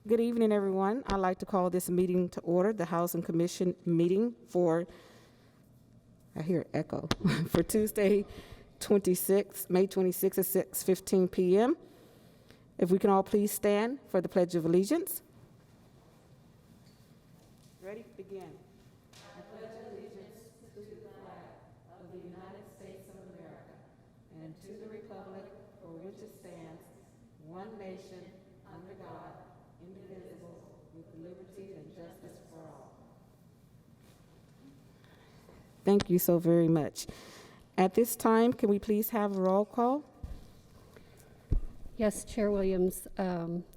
Good evening, everyone. I'd like to call this meeting to order, the Housing Commission meeting for, I hear echo, for Tuesday, May 26th at 6:15 p.m. If we can all please stand for the Pledge of Allegiance. Ready? Begin. I pledge allegiance to the flag of the United States of America and to the republic for which it stands, one nation, under God, indivisible, with liberty and justice for all. Thank you so very much. At this time, can we please have a roll call? Yes, Chair Williams.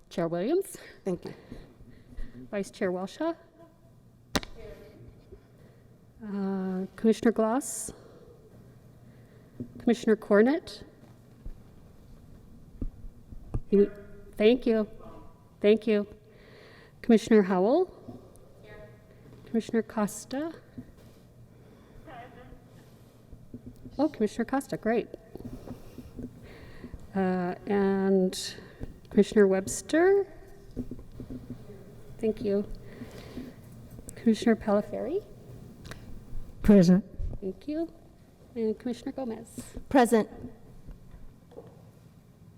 Chair Williams. Thank you. Vice Chair Walshaw. Commissioner Gloss. Commissioner Cornett. Thank you. Thank you. Commissioner Howell. Here. Commissioner Costa. Oh, Commissioner Costa, great. And Commissioner Webster. Thank you. Commissioner Pelaferi. Present. Thank you. And Commissioner Gomez. Present.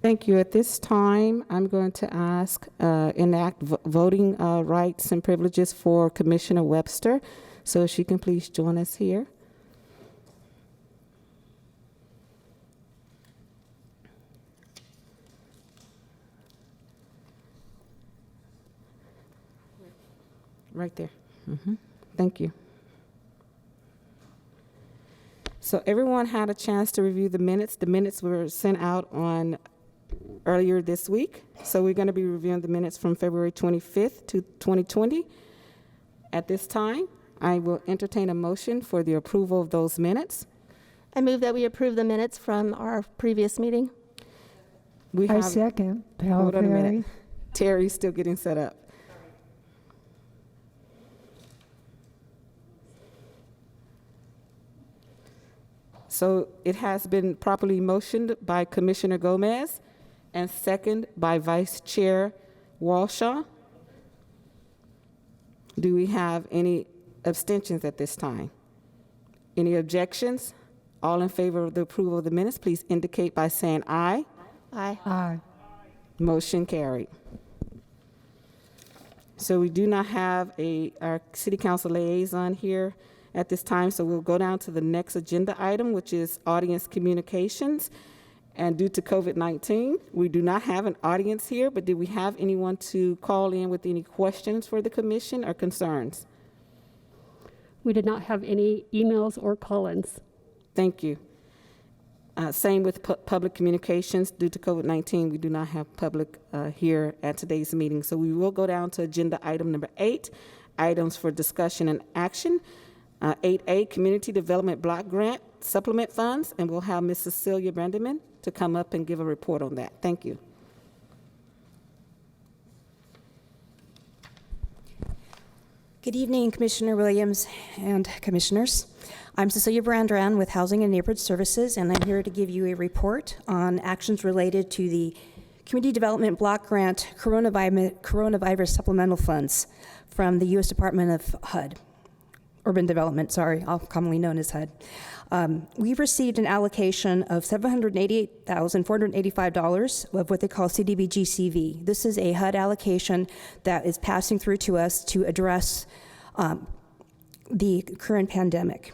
Thank you. At this time, I'm going to ask enact voting rights and privileges for Commissioner Webster. So if she can please join us here. Right there. Thank you. So everyone had a chance to review the minutes. The minutes were sent out on earlier this week. So we're going to be reviewing the minutes from February 25th to 2020. At this time, I will entertain a motion for the approval of those minutes. I move that we approve the minutes from our previous meeting. I second. Hold on a minute. Terry's still getting set up. So it has been properly motioned by Commissioner Gomez and second by Vice Chair Walshaw. Do we have any abstentions at this time? Any objections? All in favor of the approval of the minutes, please indicate by saying aye. Aye. Aye. Motion carried. So we do not have our City Council liaison here at this time, so we'll go down to the next agenda item, which is audience communications. And due to COVID-19, we do not have an audience here, but do we have anyone to call in with any questions for the commission or concerns? We did not have any emails or call-ins. Thank you. Same with public communications. Due to COVID-19, we do not have public here at today's meeting. So we will go down to agenda item number 8, items for discussion and action. 8A, Community Development Block Grant Supplement Funds, and we'll have Ms. Cecilia Brandeman to come up and give a report on that. Thank you. Good evening, Commissioner Williams and Commissioners. I'm Cecilia Brandran with Housing and Neighborhood Services, and I'm here to give you a report on actions related to the Community Development Block Grant Coronavirus Supplemental Funds from the U.S. Department of Urban Development, commonly known as HUD. We've received an allocation of $788,485 of what they call CDBG-CV. This is a HUD allocation that is passing through to us to address the current pandemic.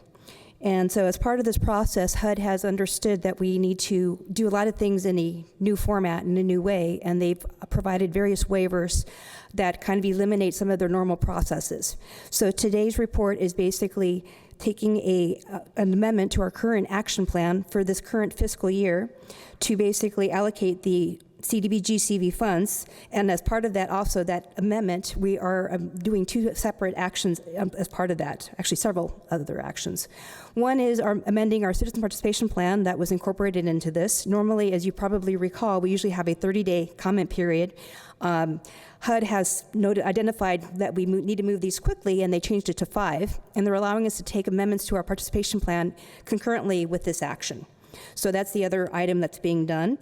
And so as part of this process, HUD has understood that we need to do a lot of things in a new format, in a new way, and they've provided various waivers that kind of eliminate some of their normal processes. So today's report is basically taking an amendment to our current action plan for this current fiscal year to basically allocate the CDBG-CV funds, and as part of that, also that amendment, we are doing 2 separate actions as part of that, actually several other actions. One is amending our citizen participation plan that was incorporated into this. Normally, as you probably recall, we usually have a 30-day comment period. HUD has identified that we need to move these quickly, and they changed it to 5, and they're allowing us to take amendments to our participation plan concurrently with this action. So that's the other item that's being done.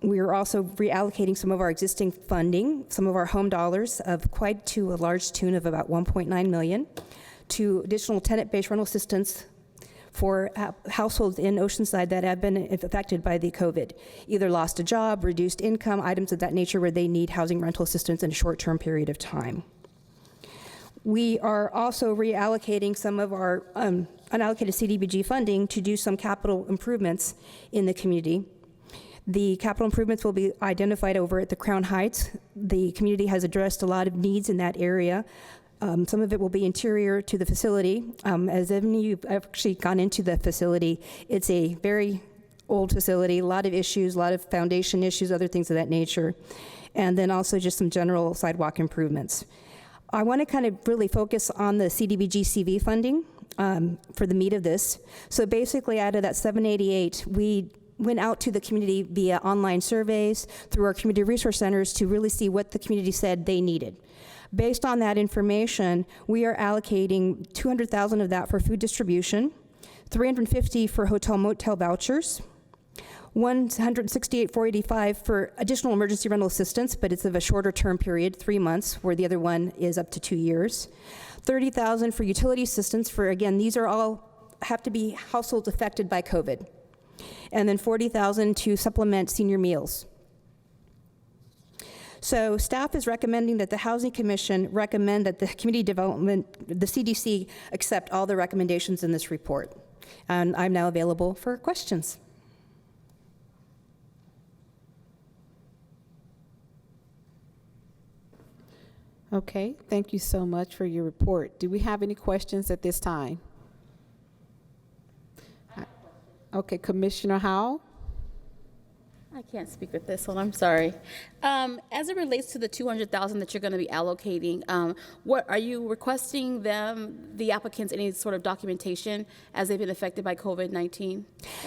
We are also reallocating some of our existing funding, some of our home dollars of quite to a large tune of about $1.9 million to additional tenant-based rental assistance for households in Oceanside that have been affected by the COVID, either lost a job, reduced income, items of that nature where they need housing rental assistance in a short-term period of time. We are also reallocating some of our unallocated CDBG funding to do some capital improvements in the community. The capital improvements will be identified over at the Crown Heights. The community has addressed a lot of needs in that area. Some of it will be interior to the facility. As any of you have actually gone into the facility, it's a very old facility, a lot of issues, a lot of foundation issues, other things of that nature. And then also just some general sidewalk improvements. I want to kind of really focus on the CDBG CV funding for the meat of this. So basically out of that 788, we went out to the community via online surveys through our community resource centers to really see what the community said they needed. Based on that information, we are allocating $200,000 of that for food distribution, $350,000 for hotel motel vouchers, $168,485 for additional emergency rental assistance, but it's of a shorter term period, 3 months, where the other one is up to 2 years. $30,000 for utility assistance for, again, these are all have to be households affected by COVID. And then $40,000 to supplement senior meals. So staff is recommending that the Housing Commission recommend that the community development, the CDC, accept all the recommendations in this report. And I'm now available for questions. Okay, thank you so much for your report. Do we have any questions at this time? Okay, Commissioner Howell? I can't speak with this one, I'm sorry. As it relates to the $200,000 that you're going to be allocating, what are you requesting the applicants, any sort of documentation as they've been affected by COVID-19?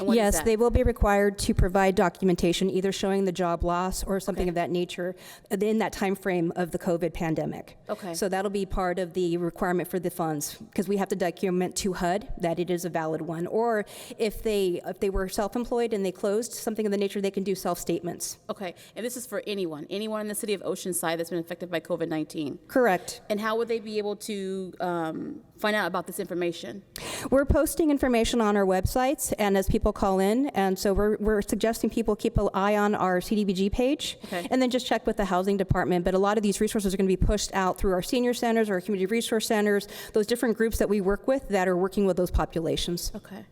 Yes, they will be required to provide documentation, either showing the job loss or something of that nature in that time frame of the COVID pandemic. Okay. So that'll be part of the requirement for the funds, because we have to document to HUD that it is a valid one. Or if they were self-employed and they closed, something of the nature, they can do self-statements. Okay, and this is for anyone in the city of Oceanside that's been affected by COVID-19? Correct. And how would they be able to find out about this information? We're posting information on our websites and as people call in, and so we're suggesting people keep an eye on our CDBG page, and then just check with the housing department. But a lot of these resources are going to be pushed out through our senior centers, our community resource centers, those different groups that we work with that are working with those populations. Okay.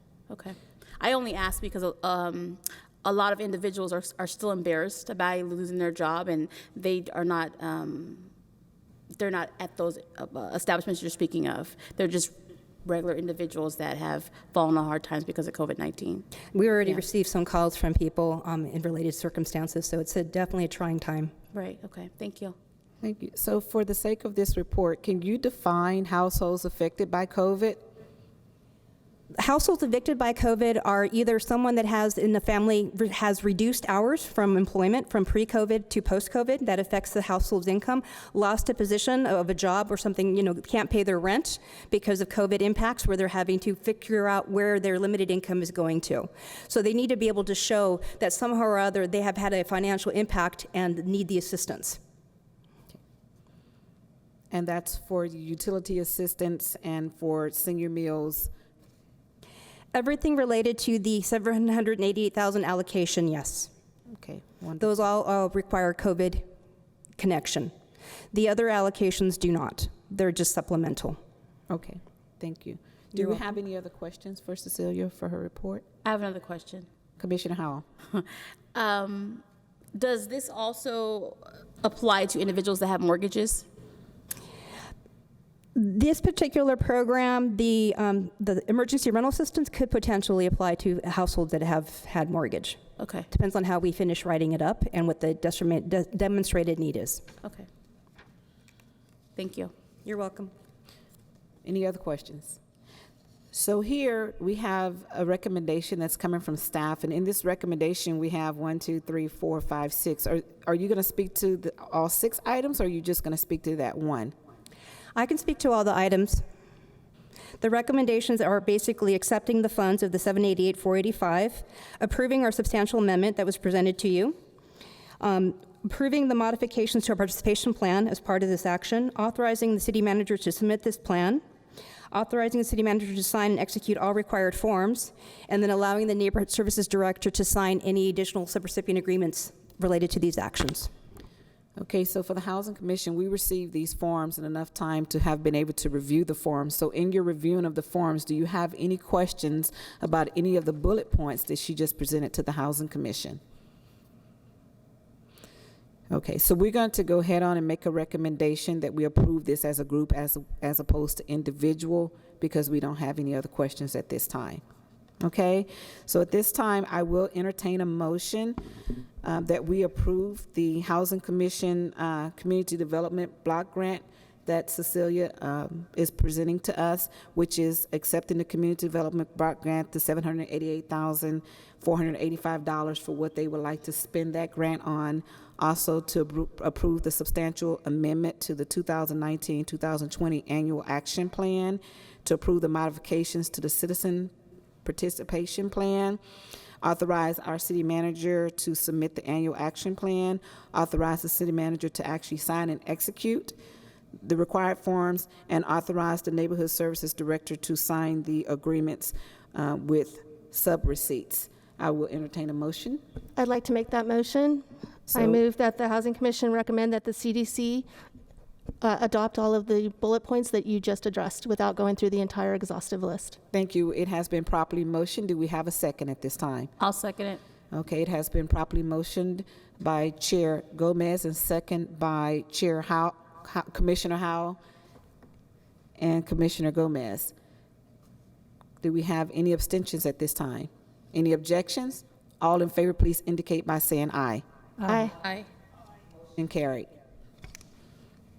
I only ask because a lot of individuals are still embarrassed about losing their job, and they are not, they're not at those establishments you're speaking of. They're just regular individuals that have fallen on hard times because of COVID-19. We already received some calls from people in related circumstances, so it's definitely a trying time. Right, okay, thank you. Thank you. So for the sake of this report, can you define households affected by COVID? Households evicted by COVID are either someone that has in the family has reduced hours from employment from pre-COVID to post-COVID. That affects the household's income. Lost a position of a job or something, can't pay their rent because of COVID impacts, where they're having to figure out where their limited income is going to. So they need to be able to show that somehow or other they have had a financial impact and need the assistance. And that's for utility assistance and for senior meals. Everything related to the $788,000 allocation, yes. Okay, wonderful. Those all require COVID connection. The other allocations do not. They're just supplemental. Okay, thank you. Do we have any other questions for Cecilia for her report? I have another question. Commissioner Howell. Does this also apply to individuals that have mortgages? This particular program, the emergency rental assistance could potentially apply to households that have had mortgage. Okay. Depends on how we finish writing it up and what the demonstrated need is. Okay. Thank you. You're welcome. Any other questions? So here we have a recommendation that's coming from staff, and in this recommendation we have 1, 2, 3, 4, 5, 6. Are you going to speak to all 6 items, or are you just going to speak to that one? I can speak to all the items. The recommendations are basically accepting the funds of the $788,485, approving our substantial amendment that was presented to you, Approving the modifications to our participation plan as part of this action, authorizing the city manager to submit this plan, authorizing the city manager to sign and execute all required forms, and then allowing the neighborhood services director to sign any additional subrecipient agreements related to these actions. Okay, so for the Housing Commission, we received these forms in enough time to have been able to review the forms. So in your reviewing of the forms, do you have any questions about any of the bullet points that she just presented to the Housing Commission? Okay, so we're going to go ahead on and make a recommendation that we approve this as a group as opposed to individual, because we don't have any other questions at this time. Okay, so at this time, I will entertain a motion that we approve the Housing Commission Community Development Block Grant that Cecilia is presenting to us, which is accepting the Community Development Block Grant, the $788,485 for what they would like to spend that grant on. Also to approve the substantial amendment to the 2019-2020 Annual Action Plan, to approve the modifications to the Citizen Participation Plan, authorize our city manager to submit the Annual Action Plan, authorize the city manager to actually sign and execute the required forms, and authorize the Neighborhood Services Director to sign the agreements with sub-receipts. I will entertain a motion. I'd like to make that motion. I move that the Housing Commission recommend that the CDC adopt all of the bullet points that you just addressed without going through the entire exhaustive list. Thank you. It has been properly motioned. Do we have a second at this time? I'll second it. Okay, it has been properly motioned by Chair Gomez and second by Chair Commissioner Howell and Commissioner Gomez. Do we have any abstentions at this time? Any objections? All in favor, please indicate by saying aye. Aye. Aye. And carried.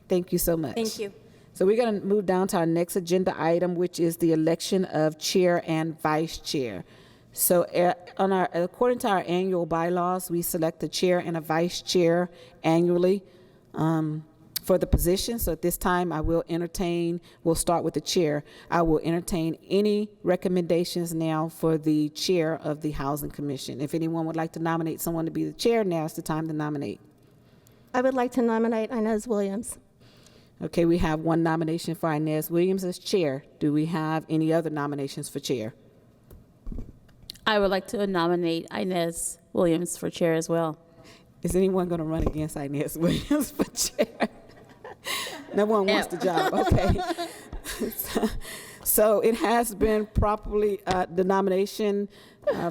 Thank you so much. Thank you. So we're going to move down to our next agenda item, which is the election of chair and vice chair. So according to our annual bylaws, we select a chair and a vice chair annually for the position. So at this time, we'll start with the chair. I will entertain any recommendations now for the chair of the Housing Commission. If anyone would like to nominate someone to be the chair, now's the time to nominate. I would like to nominate Inez Williams. Okay, we have one nomination for Inez Williams as chair. Do we have any other nominations for chair? I would like to nominate Inez Williams for chair as well. Is anyone going to run against Inez Williams for chair? No one wants the job, okay. So it has been properly, the nomination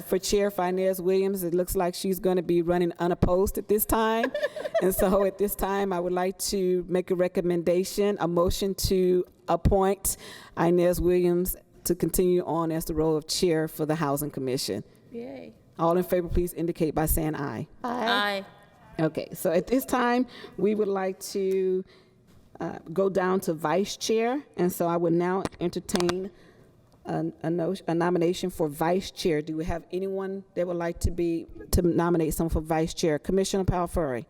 for chair for Inez Williams, it looks like she's going to be running unopposed at this time. And so at this time, I would like to make a motion to appoint Inez Williams to continue on as the role of chair for the Housing Commission. Yay. All in favor, please indicate by saying aye. Aye. Okay, so at this time, we would like to go down to vice chair, and so I would now entertain a nomination for vice chair. Do we have anyone that would like to nominate someone for vice chair? Commissioner Palfrey.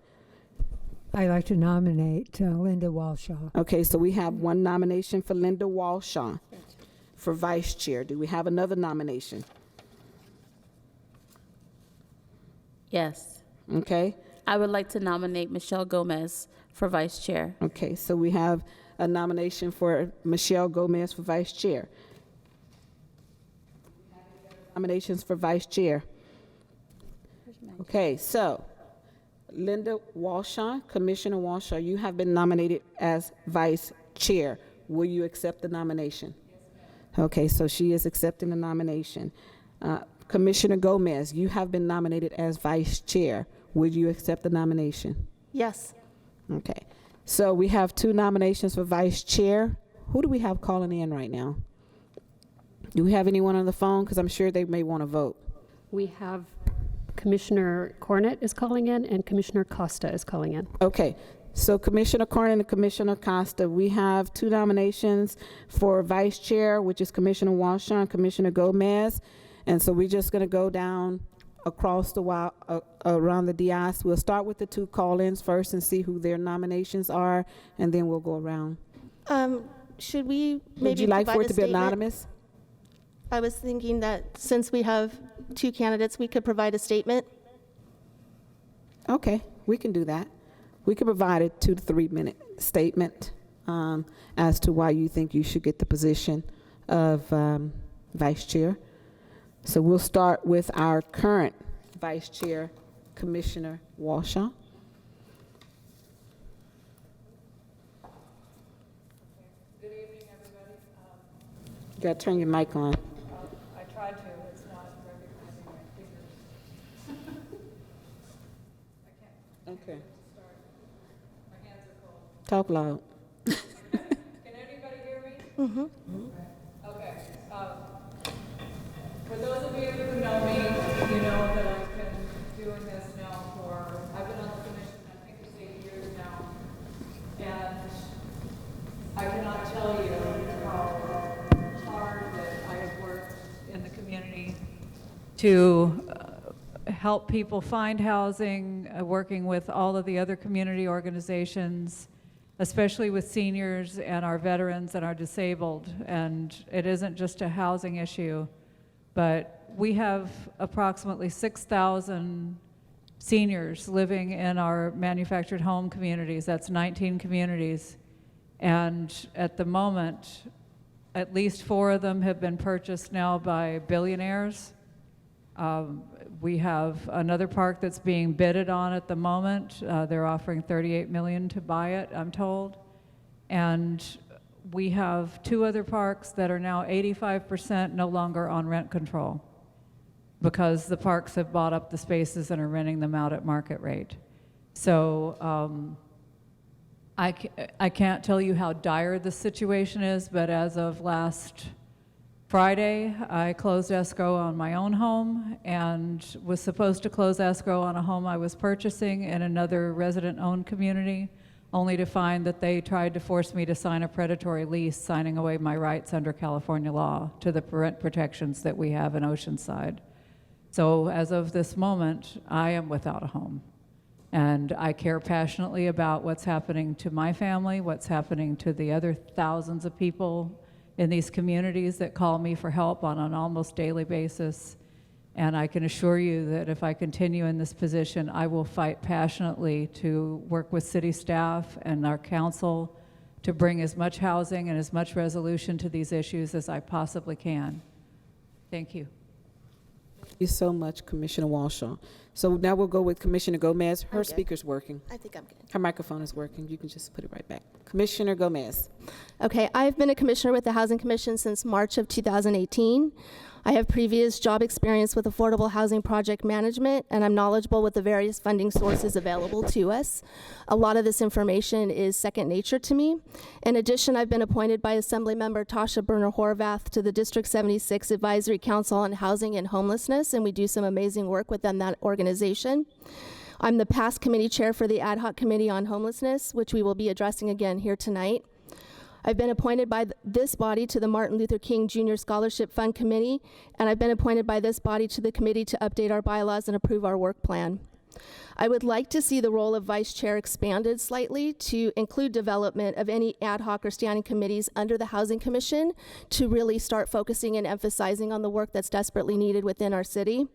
I'd like to nominate Linda Walshaw. Okay, so we have one nomination for Linda Walshaw for vice chair. Do we have another nomination? Yes. Okay. I would like to nominate Michelle Gomez for vice chair. Okay, so we have a nomination for Michelle Gomez for vice chair. Nominations for vice chair. Okay, so Linda Walshaw, Commissioner Walshaw, you have been nominated as vice chair. Will you accept the nomination? Okay, so she is accepting the nomination. Commissioner Gomez, you have been nominated as vice chair. Would you accept the nomination? Yes. Okay, so we have two nominations for vice chair. Who do we have calling in right now? Do we have anyone on the phone? Because I'm sure they may want to vote. We have Commissioner Cornett is calling in, and Commissioner Costa is calling in. Okay, so Commissioner Cornett and Commissioner Costa, we have two nominations for vice chair, which is Commissioner Walshaw and Commissioner Gomez. And so we're just going to go down across the around the dais. We'll start with the two call-ins first and see who their nominations are, and then we'll go around. Should we maybe Would you like for provide it to a be statement? anonymous? I was thinking that since we have two candidates, we could provide a statement. Okay, we can do that. We can provide a 2 to 3 minute statement as to why you think you should get the position of vice chair. So we'll start with our current vice chair, Commissioner Walshaw. Good evening, everybody. You gotta turn your mic on. I tried to, it's not recognizing my fingers. I can't Okay. start. My hands are cold. Talk loud. Can anybody hear me? Mm-hmm. Okay. For those of you who know me, you know that I've been doing this now I've been on the commission, I think it's 8 years now. And I cannot tell you how hard that I have worked in the community to help people find housing, working with all of the other community organizations, especially with seniors and our veterans and our disabled. And it isn't just a housing issue, but we have approximately 6,000 seniors living in our manufactured home communities. That's 19 communities. And at the moment, at least 4 of them have been purchased now by billionaires. We have another park that's being bidded on at the moment. They're offering $38 million to buy it, I'm told. And we have 2 other parks that are now 85% no longer on rent control because the parks have bought up the spaces and are renting them out at market rate. So I can't tell you how dire the situation is, but as of last Friday, I closed escrow on my own home and was supposed to close escrow on a home I was purchasing in another resident-owned community, only to find that they tried to force me to sign a predatory lease, signing away my rights under California law to the rent protections that we have in Oceanside. So as of this moment, I am without a home. And I care passionately about what's happening to my family, what's happening to the other thousands of people in these communities that call me for help on an almost daily basis. And I can assure you that if I continue in this position, I will fight passionately to work with city staff and our council to bring as much housing and as much resolution to these issues as I possibly can. Thank you. Thank you so much, Commissioner Walshaw. So now we'll go with Commissioner Gomez. Her I'm good. speaker's working. I think I'm good. Her microphone is working. You can just put it right back. Commissioner Gomez. Okay, I've been a commissioner with the Housing Commission since March of 2018. I have previous job experience with affordable housing project management, and I'm knowledgeable with the various funding sources available to us. A lot of this information is second nature to me. In addition, I've been appointed by Assemblymember Tasha Burner-Horvath to the District 76 Advisory Council on Housing and Homelessness, and we do some amazing work within that organization. I'm the past committee chair for the Ad Hoc Committee on Homelessness, which we will be addressing again here tonight. I've been appointed by this body to the Martin Luther King Jr. Scholarship Fund Committee, and I've been appointed by this body to the committee to update our bylaws and approve our work plan. I would like to see the role of vice chair expanded slightly to include development of any ad hoc or standing committees under the Housing Commission to really start focusing and emphasizing on the work that's desperately needed within our city.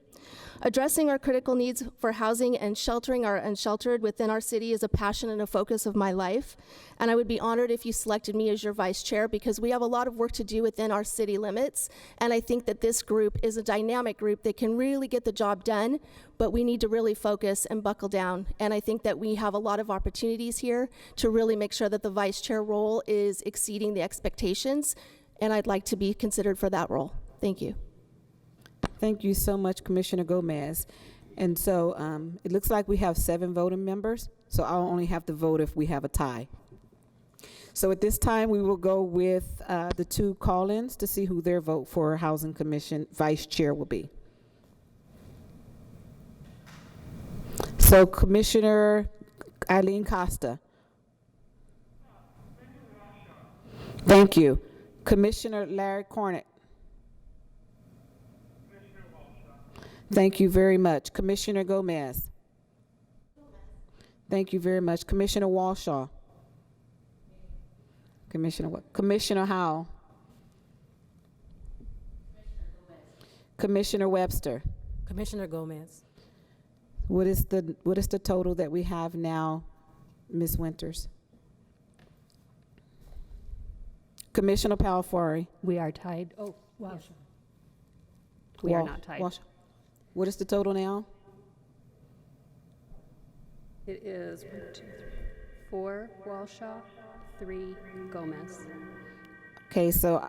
Addressing our critical needs for housing and sheltering our unsheltered within our city is a passion and a focus of my life. And I would be honored if you selected me as your vice chair because we have a lot of work to do within our city limits. And I think that this group is a dynamic group that can really get the job done, but we need to really focus and buckle down. And I think that we have a lot of opportunities here to really make sure that the vice chair role is exceeding the expectations. And I'd like to be considered for that role. Thank you. Thank you so much, Commissioner Gomez. And so it looks like we have 7 voting members, so I'll only have to vote if we have a tie. So at this time, we will go with the 2 call-ins to see who their vote for Housing Commission Vice Chair will be. So Commissioner Eileen Costa. Thank you. Commissioner Larry Cornett. Thank you very much. Commissioner Gomez. Thank you very much. Commissioner Walshaw. Commissioner Howell. Commissioner Webster. Commissioner Gomez. What is the total that we have now, Ms. Winters? Commissioner Palfari? We are tied. Oh, wow. We are not tied. What is the total now? It is 1, 2, 3, 4 Walshaw, 3 Gomez. Okay, so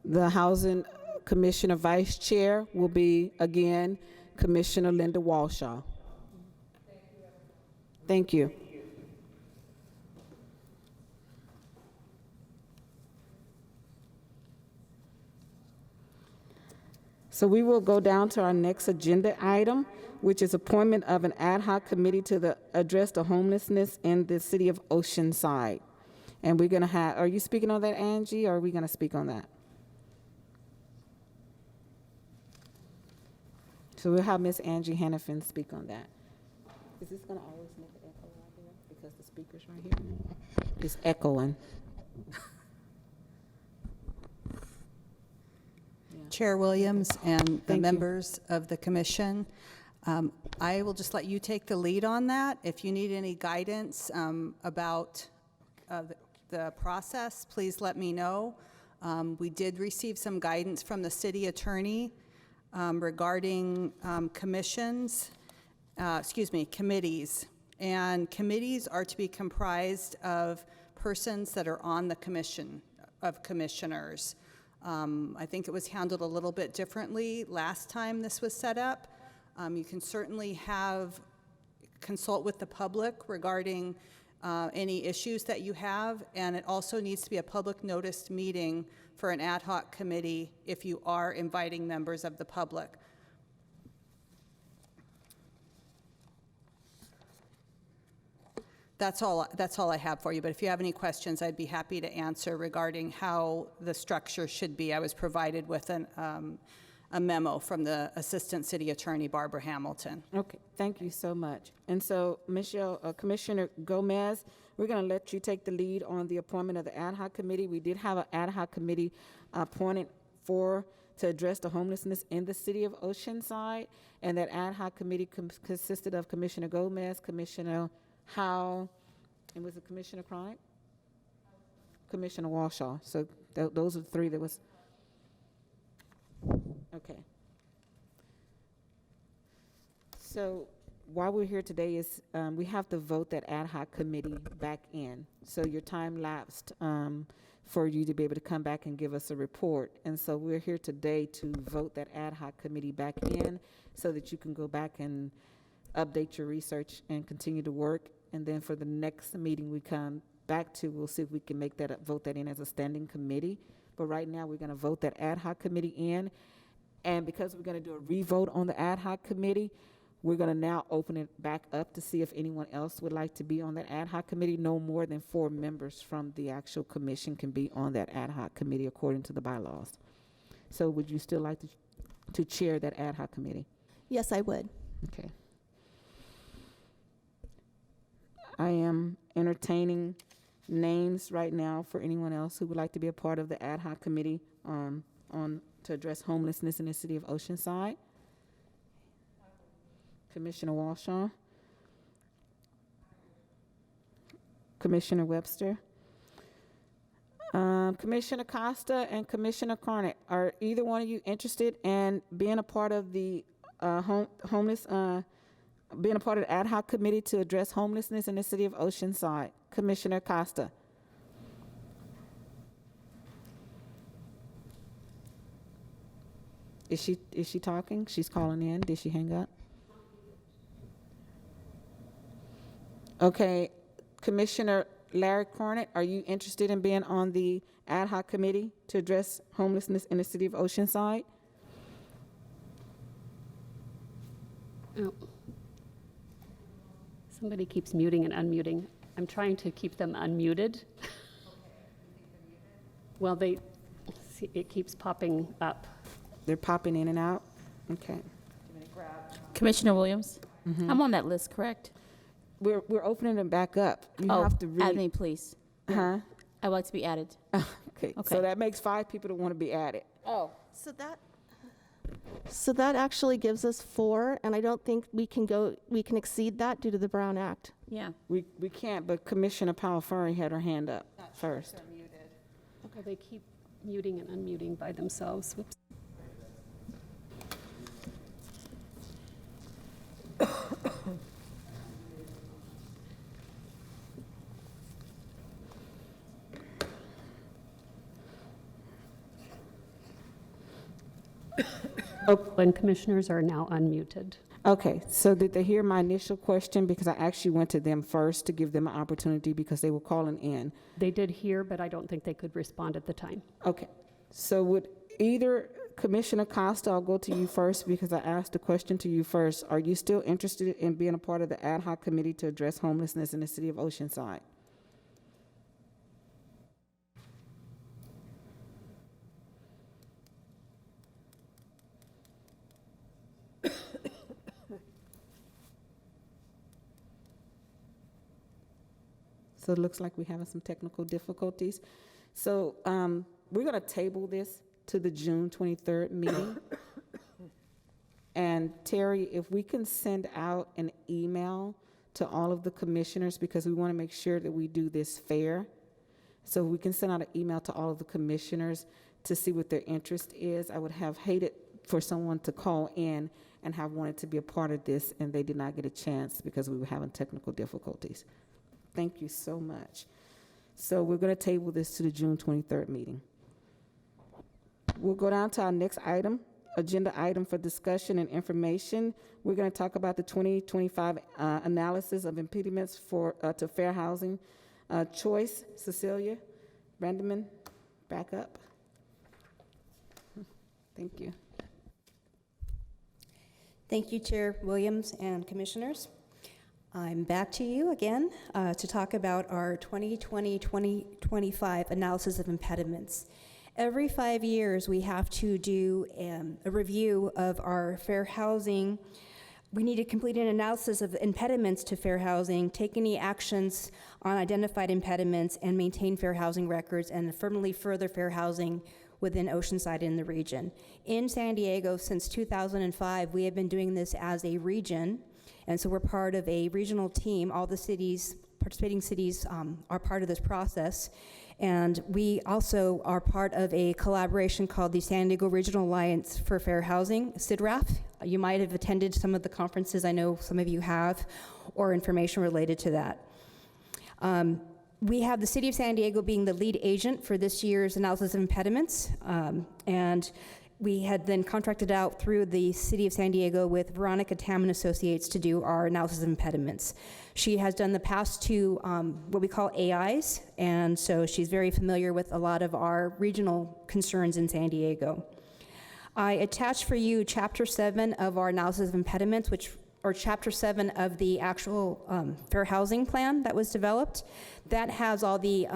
the Housing Commissioner Vice Chair will be, again, Commissioner Linda Walshaw. Thank you. So we will go down to our next agenda item, which is appointment of an ad hoc committee to address the homelessness in the city of Oceanside. And we're gonna have, are you speaking on that, Angie, or are we gonna speak on that? So we'll have Miss Angie Hannafin speak on that. Is this gonna always make an echo out here? Because the speaker's right here. It's echoing. Chair Williams and the Thank you. members of the commission, I will just let you take the lead on that. If you need any guidance about the process, please let me know. We did receive some guidance from the city attorney regarding committees. And committees are to be comprised of persons that are on the commission of commissioners. I think it was handled a little bit differently last time this was set up. You can certainly consult with the public regarding any issues that you have, and it also needs to be a public noticed meeting for an ad hoc committee if you are inviting members of the public. That's all I have for you, but if you have any questions, I'd be happy to answer regarding how the structure should be. I was provided with a memo from the Assistant City Attorney, Barbara Hamilton. Okay, thank you so much. And so, Commissioner Gomez, we're going to let you take the lead on the appointment of the ad hoc committee. We did have an ad hoc committee appointed to address the homelessness in the city of Oceanside, and that ad hoc committee consisted of Commissioner Gomez, Commissioner Howell, and was it Commissioner Cronk? Commissioner Walshaw. So those are the three that was. Okay. So while we're here today is we have to vote that ad hoc committee back in. So your time lapsed for you to be able to come back and give us a report. And so we're here today to vote that ad hoc committee back in so that you can go back and update your research and continue to work. And then for the next meeting we come back to, we'll see if we can make that, vote that in as a standing committee. But right now, we're gonna vote that ad hoc committee in. And because we're gonna do a revote on the ad hoc committee, we're gonna now open it back up to see if anyone else would like to be on that ad hoc committee. No more than 4 members from the actual commission can be on that ad hoc committee according to the bylaws. So would you still like to chair that ad hoc committee? Yes, I would. Okay. I am entertaining names right now for anyone else who would like to be a part of the ad hoc committee to address homelessness in the city of Oceanside. Commissioner Walshaw. Commissioner Webster. Commissioner Costa and Commissioner Carnett, are either one of you interested in being a part of the being a part of the ad hoc committee to address homelessness in the city of Oceanside? Commissioner Costa. Is she talking? She's calling in. Did she hang up? Okay, Commissioner Larry Cornett, are you interested in being on the ad hoc committee to address homelessness in the city of Oceanside? Oh. Somebody keeps muting and unmuting. I'm trying to keep them unmuted. Well, it keeps popping up. They're popping in and out? Okay. Commissioner Williams, I'm on that list, correct? We're opening them back up. You have to read. Add me, please. Huh? I would like to be added. Okay. Okay. So that makes 5 people that want to be added. Oh. So that, So that actually gives us 4, and I don't think we can exceed that due to the Brown Act. Yeah. We can't, but Commissioner Palfari had her hand up first. Okay, they keep muting and unmuting by themselves. Whoops. And commissioners are now unmuted. Okay, so did they hear my initial question? Because I actually went to them first to give them an opportunity because they were calling in. They did hear, but I don't think they could respond at the time. Okay, so would either Commissioner Costa, I'll go to you first because I asked the question to you first. Are you still interested in being a part of the ad hoc committee to address homelessness in the city of Oceanside? So it looks like we're having some technical difficulties. So we're going to table this to the June 23rd meeting. And Terry, if we can send out an email to all of the commissioners, because we want to make sure that we do this fair. So we can send out an email to all of the commissioners to see what their interest is. I would have hated for someone to call in and have wanted to be a part of this, and they did not get a chance because we were having technical difficulties. Thank you so much. So we're going to table this to the June 23rd meeting. We'll go down to our next item, agenda item for discussion and information. We're going to talk about the 2025 analysis of impediments to fair housing choice. Cecilia Brandeman, back up. Thank you. Thank you, Chair Williams and Commissioners. I'm back to you again to talk about our 2020-2025 analysis of impediments. Every 5 years, we have to do a review of our fair housing. We need to complete an analysis of impediments to fair housing, take any actions on identified impediments, and maintain fair housing records and affirmatively further fair housing within Oceanside in the region. In San Diego, since 2005, we have been doing this as a region. And so we're part of a regional team. All the cities, participating cities, are part of this process. And we also are part of a collaboration called the San Diego Regional Alliance for Fair Housing, CIDRAF. You might have attended some of the conferences, I know some of you have, or information related to that. We have the City of San Diego being the lead agent for this year's analysis of impediments. And we had then contracted out through the City of San Diego with Veronica Tam and Associates to do our analysis of impediments. She has done the past 2 what we call AIs, and so she's very familiar with a lot of our regional concerns in San Diego. I attached for you Chapter 7 of our analysis of impediments, or Chapter 7 of the actual fair housing plan that was developed. That has all the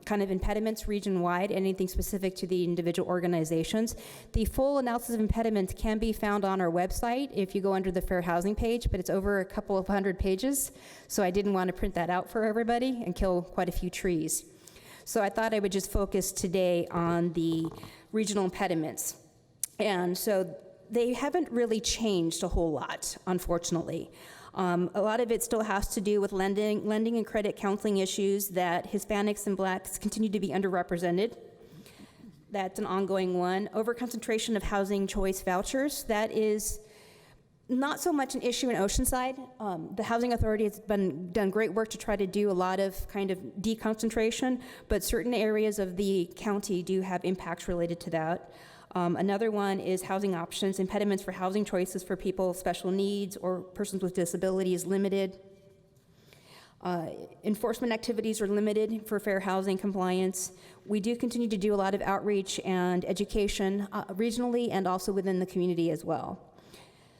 kind of impediments region-wide, anything specific to the individual organizations. The full analysis of impediments can be found on our website if you go under the fair housing page, but it's over a couple of 100 pages, so I didn't want to print that out for everybody and kill quite a few trees. So I thought I would just focus today on the regional impediments. And so they haven't really changed a whole lot, unfortunately. A lot of it still has to do with lending and credit counseling issues that Hispanics and Blacks continue to be underrepresented. That's an ongoing one. Overconcentration of housing choice vouchers. That is not so much an issue in Oceanside. The Housing Authority has done great work to try to do a lot of kind of deconcentration, but certain areas of the county do have impacts related to that. Another one is housing options. Impediments for housing choices for people with special needs or persons with disabilities limited. Enforcement activities are limited for fair housing compliance. We do continue to do a lot of outreach and education regionally and also within the community as well.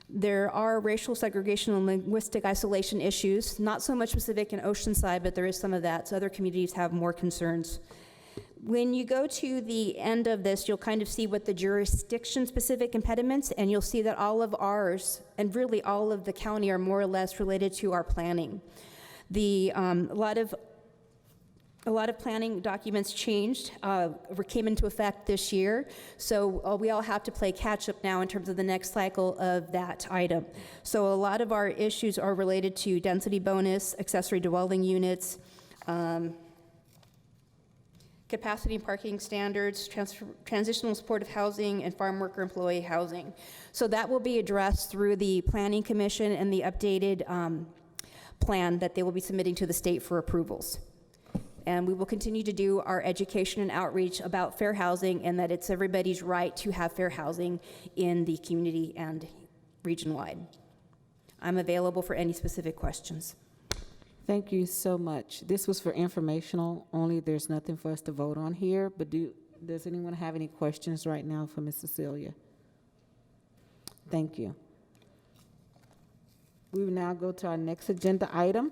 There are racial segregation and linguistic isolation issues, not so much specific in Oceanside, but there is some of that, so other communities have more concerns. When you go to the end of this, you'll kind of see what the jurisdiction-specific impediments, and you'll see that all of ours, and really all of the county, are more or less related to our planning. A lot of A lot of planning documents changed, came into effect this year, so we all have to play catch-up now in terms of the next cycle of that item. So a lot of our issues are related to density bonus, accessory dwelling units, capacity and parking standards, transitional supportive housing, and farm worker employee housing. So that will be addressed through the Planning Commission and the updated plan that they will be submitting to the state for approvals. And we will continue to do our education and outreach about fair housing and that it's everybody's right to have fair housing in the community and region-wide. I'm available for any specific questions. Thank you so much. This was for informational only. There's nothing for us to vote on here, but does anyone have any questions right now for Ms. Cecilia? Thank you. We will now go to our next agenda item,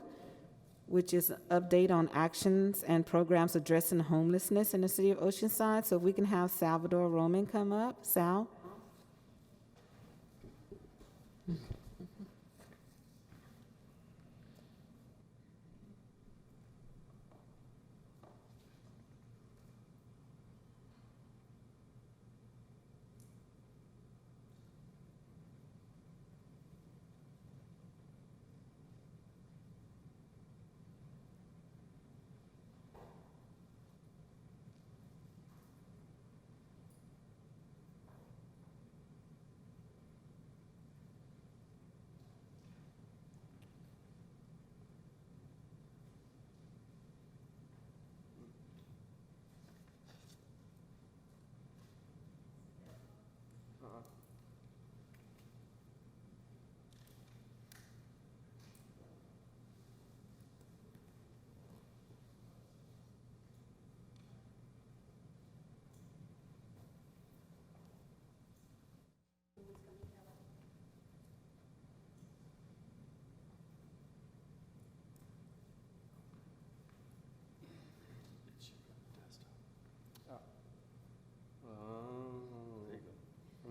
which is an update on actions and programs addressing homelessness in the city of Oceanside. So if we can have Salvador Roman come up. Sal?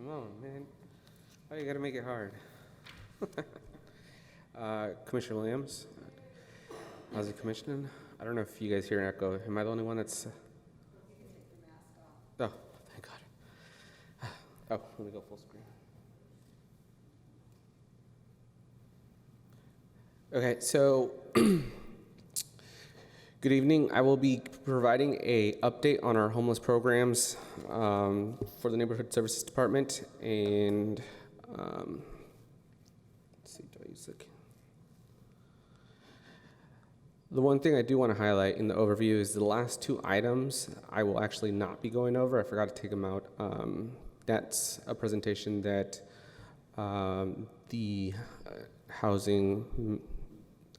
Oh, man. Why you gotta make it hard? Commissioner Williams, how's it commissioning? I don't know if you guys hear an echo. Am I the only one that's... Oh, thank God. Oh, let me go full screen. Okay, so good evening. I will be providing an update on our homeless programs for the Neighborhood Services Department. And let's see, do I use the one thing I do want to highlight in the overview is the last two items I will actually not be going over. I forgot to take them out. That's a presentation that the housing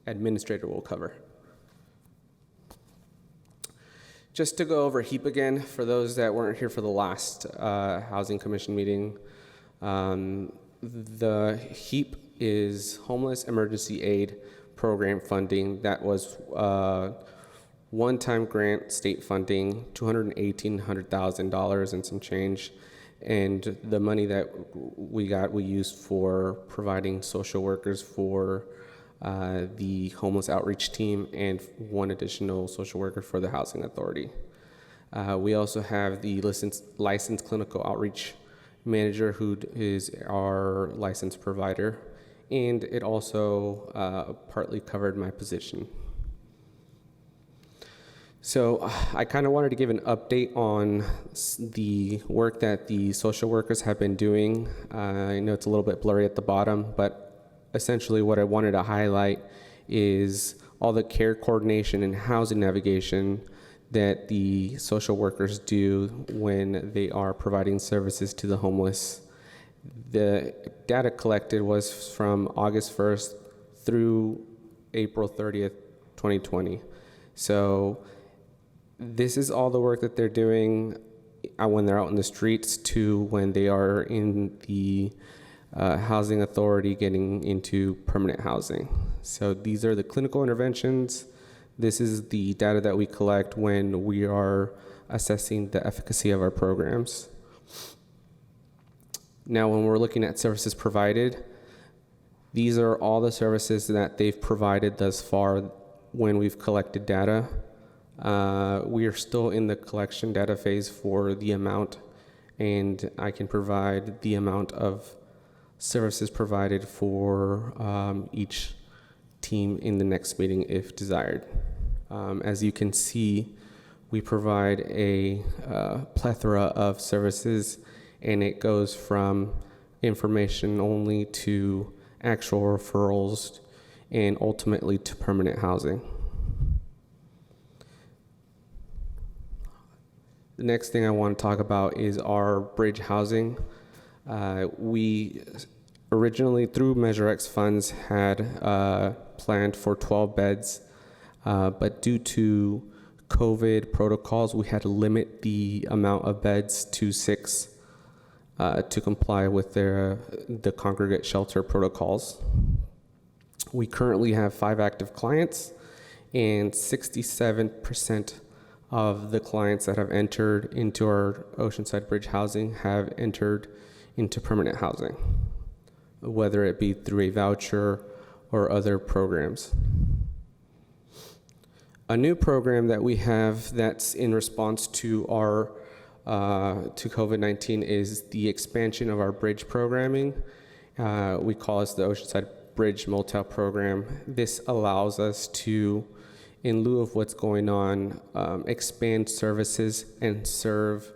administrator will cover. Just to go over HEAP again, for those that weren't here for the last Housing Commission meeting, the HEAP is Homeless Emergency Aid Program funding. That was one-time grant state funding, $218,000 and some change. And the money that we got, we used for providing social workers for the homeless outreach team and one additional social worker for the housing authority. We also have the licensed clinical outreach manager who is our licensed provider, and it also partly covered my position. So I kind of wanted to give an update on the work that the social workers have been doing. I know it's a little bit blurry at the bottom, but essentially what I wanted to highlight is all the care coordination and housing navigation that the social workers do when they are providing services to the homeless. The data collected was from August 1st through April 30th, 2020. So this is all the work that they're doing when they're out in the streets to when they are in the housing authority getting into permanent housing. So these are the clinical interventions. This is the data that we collect when we are assessing the efficacy of our programs. Now, when we're looking at services provided, these are all the services that they've provided thus far when we've collected data. We are still in the collection data phase for the amount, and I can provide the amount of services provided for each team in the next meeting if desired. As you can see, we provide a plethora of services, and it goes from information only to actual referrals and ultimately to permanent housing. The next thing I want to talk about is our bridge housing. We originally, through Measure X funds, had planned for 12 beds, but due to COVID protocols, we had to limit the amount of beds to 6 to comply with the congregate shelter protocols. We currently have 5 active clients, and 67% of the clients that have entered into our Oceanside Bridge housing have entered into permanent housing, whether it be through a voucher or other programs. A new program that we have that's in response to our to COVID-19 is the expansion of our bridge programming. We call this the Oceanside Bridge Motel program. This allows us to, in lieu of what's going on, expand services and serve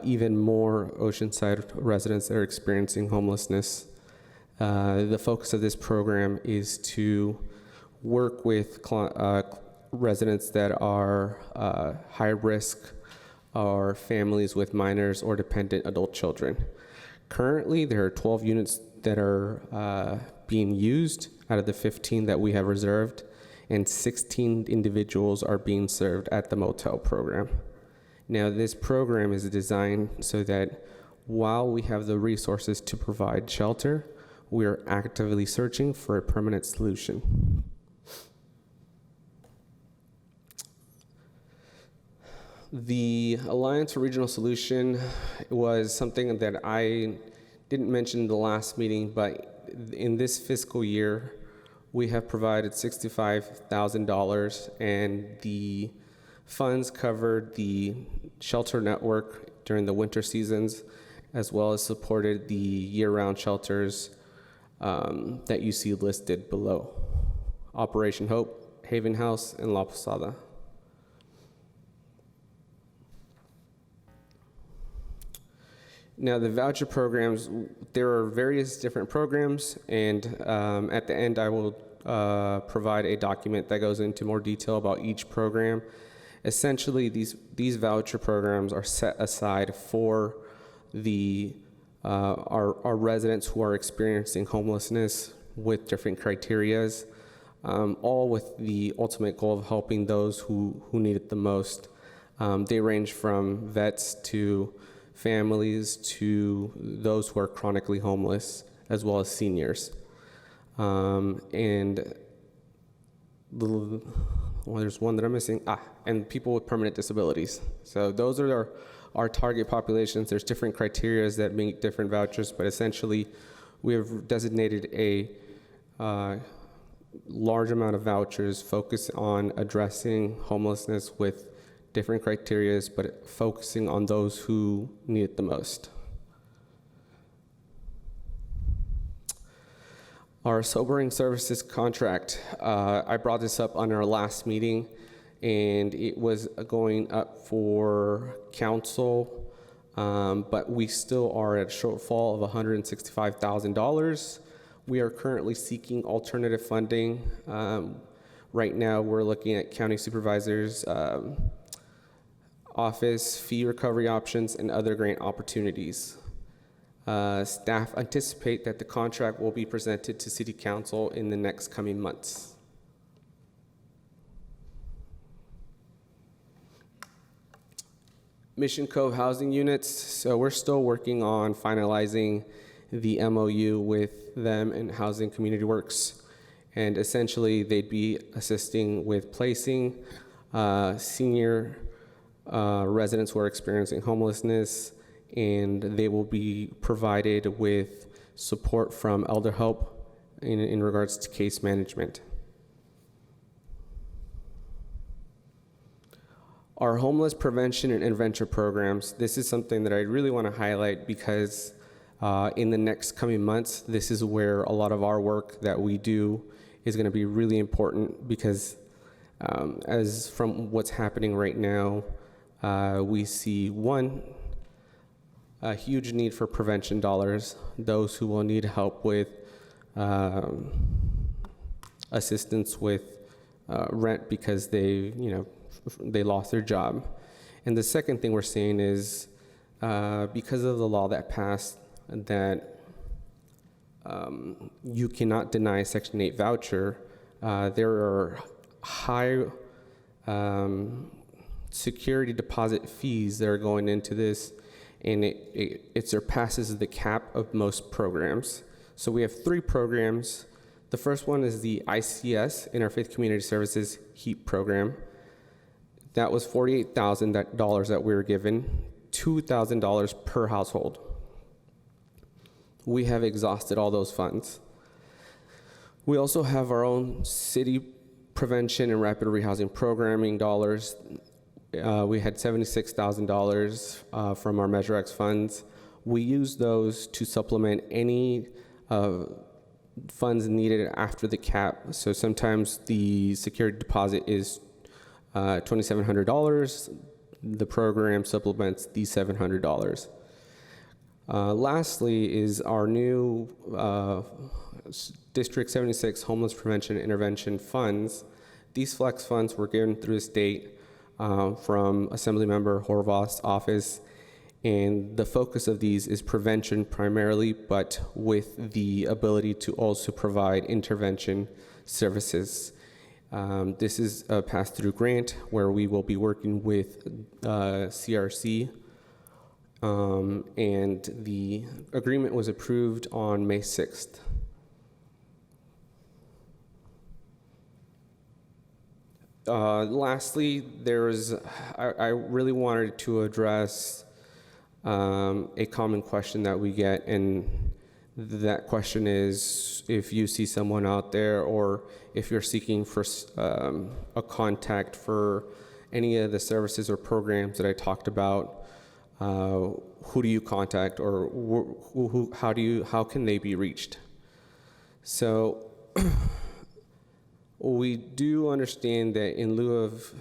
even more Oceanside residents that are experiencing homelessness. The focus of this program is to work with residents that are high risk or families with minors or dependent adult children. Currently, there are 12 units that are being used out of the 15 that we have reserved, and 16 individuals are being served at the Motel program. Now, this program is designed so that while we have the resources to provide shelter, we are actively searching for a permanent solution. The Alliance for Regional Solution was something that I didn't mention in the last meeting, but in this fiscal year, we have provided $65,000, and the funds covered the shelter network during the winter seasons, as well as supported the year-round shelters that you see listed below: Operation Hope, Haven House, and La Posada. Now, the voucher programs, there are various different programs, and at the end I will provide a document that goes into more detail about each program. Essentially, these voucher programs are set aside for our residents who are experiencing homelessness with different criterias, all with the ultimate goal of helping those who need it the most. They range from vets to families to those who are chronically homeless, as well as seniors. There's one that I'm missing. And people with permanent disabilities. So those are our target populations. There's different criteria that meet different vouchers, but essentially we have designated a large amount of vouchers focused on addressing homelessness with different criteria, but focusing on those who need it the most. Our sobering services contract, I brought this up on our last meeting, and it was going up for council, but we still are at a shortfall of $165,000. We are currently seeking alternative funding. Right now, we're looking at county supervisors' office, fee recovery options, and other grant opportunities. Staff anticipate that the contract will be presented to City Council in the next coming months. Mission Cove housing units, so we're still working on finalizing the MOU with them and Housing Community Works, and essentially they'd be assisting with placing senior residents who are experiencing homelessness, and they will be provided with support from Elder Help in regards to case management. Our homeless prevention and intervention programs, this is something that I really want to highlight because in the next coming months, this is where a lot of our work that we do is going to be really important because as from what's happening right now, we see a huge need for prevention dollars, those who will need help with assistance with rent because they lost their job. And the second thing we're seeing is because of the law that passed that you cannot deny Section 8 voucher, there are high security deposit fees that are going into this, and it surpasses the cap of most programs. So we have 3 programs. The first one is the ICS, Interfaith Community Services HEAP program. That was $48,000 that we were given, $2,000 per household. We have exhausted all those funds. We also have our own city prevention and rapid rehousing programming dollars. We had $76,000 from our Measure X funds. We use those to supplement any funds needed after the cap. So sometimes the security deposit is $2,700. The program supplements the $700. Lastly is our new District 76 Homeless Prevention and Intervention funds. These flex funds were given through the state from Assemblymember Horvath's office, and the focus of these is prevention primarily, but with the ability to also provide intervention services. This is a pass-through grant where we will be working with CRC, and the agreement was approved on May 6th. Lastly, I really wanted to address a common question that we get, and that question is if you see someone out there or if you're seeking for a contact for any of the services or programs that I talked about, who do you contact, or how can they be reached? So we do understand that in lieu of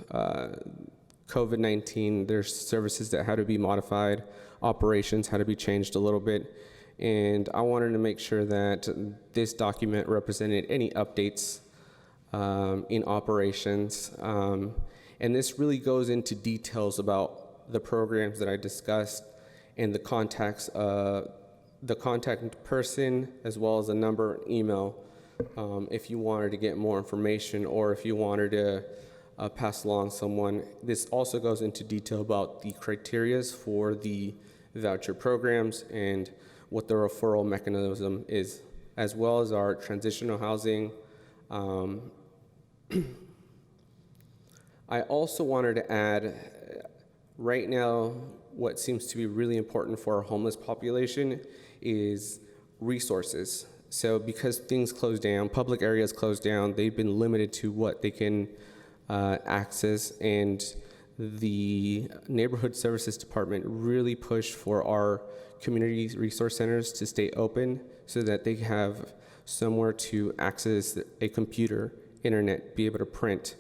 COVID-19, there's services that had to be modified, operations had to be changed a little bit, and I wanted to make sure that this document represented any updates in operations, and this really goes into details about the programs that I discussed and the contact person, as well as a number and email if you wanted to get more information or if you wanted to pass along someone. This also goes into detail about the criterias for the voucher programs and what the referral mechanism is, as well as our transitional housing. I also wanted to add, right now, what seems to be really important for our homeless population is resources. So because things closed down, public areas closed down, they've been limited to what they can access, and the Neighborhood Services Department really pushed for our community resource centers to stay open so that they have somewhere to access a computer, internet, be able to print,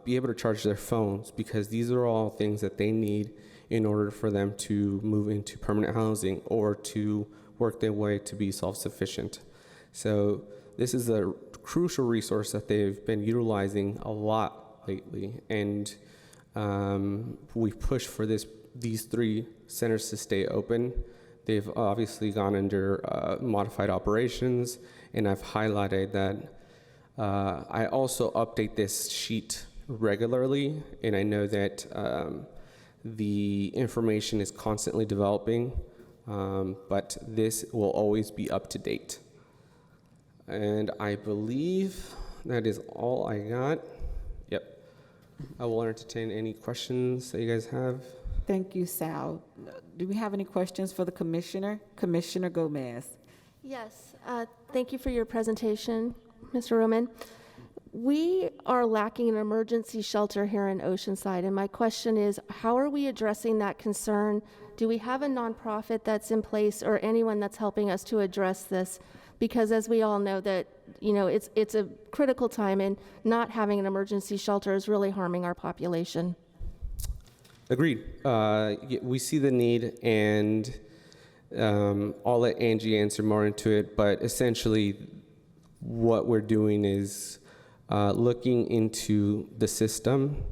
be able to charge their phones, because these are all things that they need in order for them to move into permanent housing or to work their way to be self-sufficient. So this is a crucial resource that they've been utilizing a lot lately, and we push for these 3 centers to stay open. They've obviously gone under modified operations, and I've highlighted that. I also update this sheet regularly, and I know that the information is constantly developing, but this will always be up to date. And I believe that is all I got. Yep. I will entertain any questions that you guys have. Thank you, Sal. Do we have any questions for the commissioner? Commissioner Gomez. Yes, thank you for your presentation, Mr. Roman. We are lacking an emergency shelter here in Oceanside, and my question is, how are we addressing that concern? Do we have a nonprofit that's in place or anyone that's helping us to address this? Because as we all know that, it's a critical time, and not having an emergency shelter is really harming our population. Agreed. We see the need, and I'll let Angie answer more into it, but essentially what we're doing is looking into the system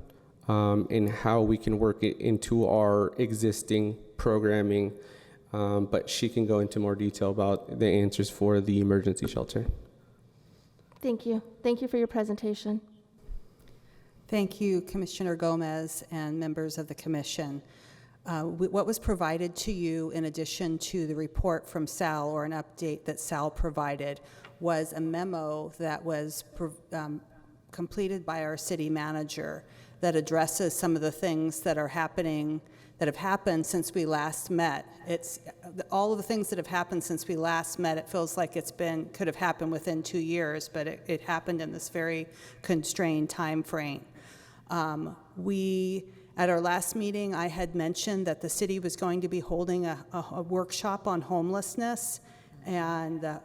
and how we can work it into our existing programming, but she can go into more detail about the answers for the emergency shelter. Thank you. Thank you for your presentation. Thank you, Commissioner Gomez and members of the commission. What was provided to you in addition to the report from Sal, or an update that Sal provided, was a memo that was completed by our city manager that addresses some of the things that are happening, that have happened since we last met. It's all of the things that have happened since we last met. It feels like could have happened within 2 years, but it happened in this very constrained time frame. At our last meeting, I had mentioned that the city was going to be holding a workshop on homelessness, and the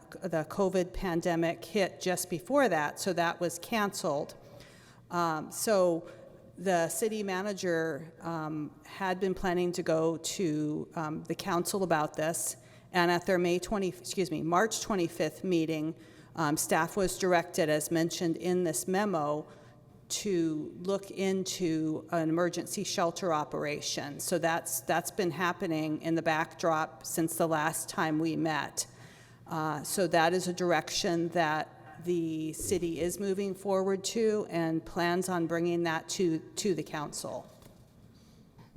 COVID pandemic hit just before that, so that was canceled. So the city manager had been planning to go to the council about this, and at their March 25th meeting, staff was directed, as mentioned in this memo, to look into an emergency shelter operation. So that's been happening in the backdrop since the last time we met. So that is a direction that the city is moving forward to and plans on bringing that to the council.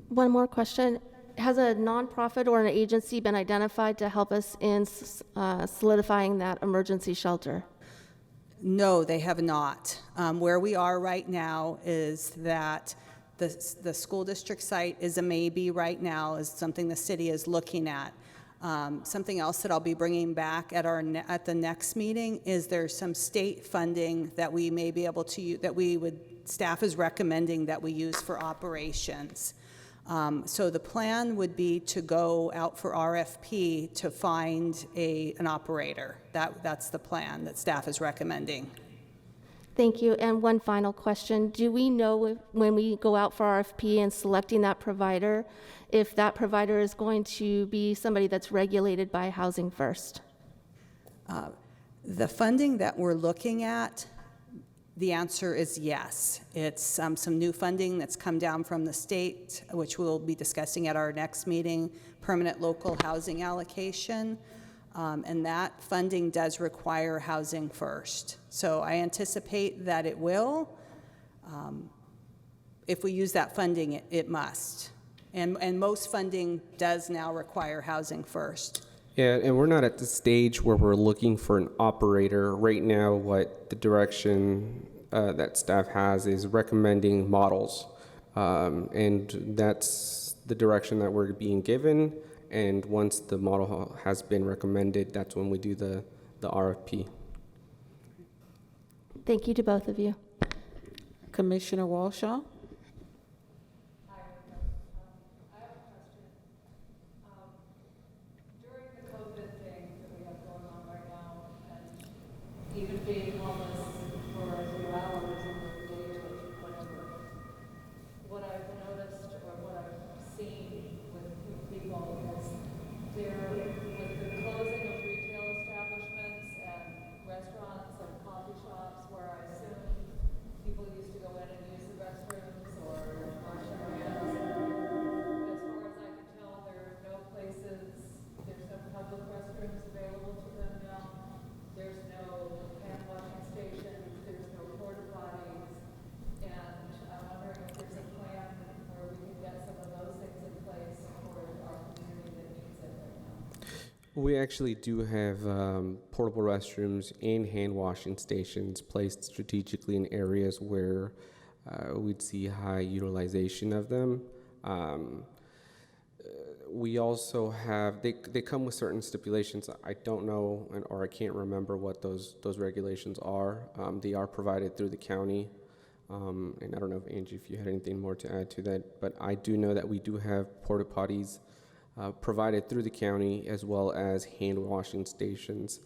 One more question. Has a nonprofit or an agency been identified to help us in solidifying that emergency shelter? No, they have not. Where we are right now is that the school district site is a maybe right now, is something the city is looking at. Something else that I'll be bringing back at the next meeting is there's some state funding that we may be able to use, staff is recommending that we use for operations. So the plan would be to go out for RFP to find an operator. That's the plan that staff is recommending. Thank you. And one final question. Do we know when we go out for RFP and selecting that provider, if that provider is going to be somebody that's regulated by Housing First? The funding that we're looking at, the answer is yes. It's some new funding that's come down from the state, which we'll be discussing at our next meeting, permanent local housing allocation. And that funding does require Housing First. So I anticipate that it will. If we use that funding, it must. And most funding does now require Housing First. Yeah, and we're not at the stage where we're looking for an operator. Right now, what the direction that staff has is recommending models. And that's the direction that we're being given. And once the model has been recommended, that's when we do the RFP. Thank you to both of you. Commissioner Walshaw? Even being homeless for a few hours in the day or whatever, what I've noticed or what I've seen with people is with the closing of retail establishments and restaurants and coffee shops, where I assume people used to go in and use the restrooms or wash their hands. As far as I can tell, there are no public restrooms available to them now. There's no hand washing stations, there's no porta potties, and I'm wondering if there's a plan where we can get some of those things in place for our community that needs it right now. We actually do have portable restrooms and hand washing stations placed strategically in areas where we'd see high utilization of them. we also have, they come with certain stipulations. I don't know, or I can't remember what those regulations are. They are provided through the county. And I don't know if Angie, if you had anything more to add to that, but I do know that we do have porta potties provided through the county, as well as hand washing stations.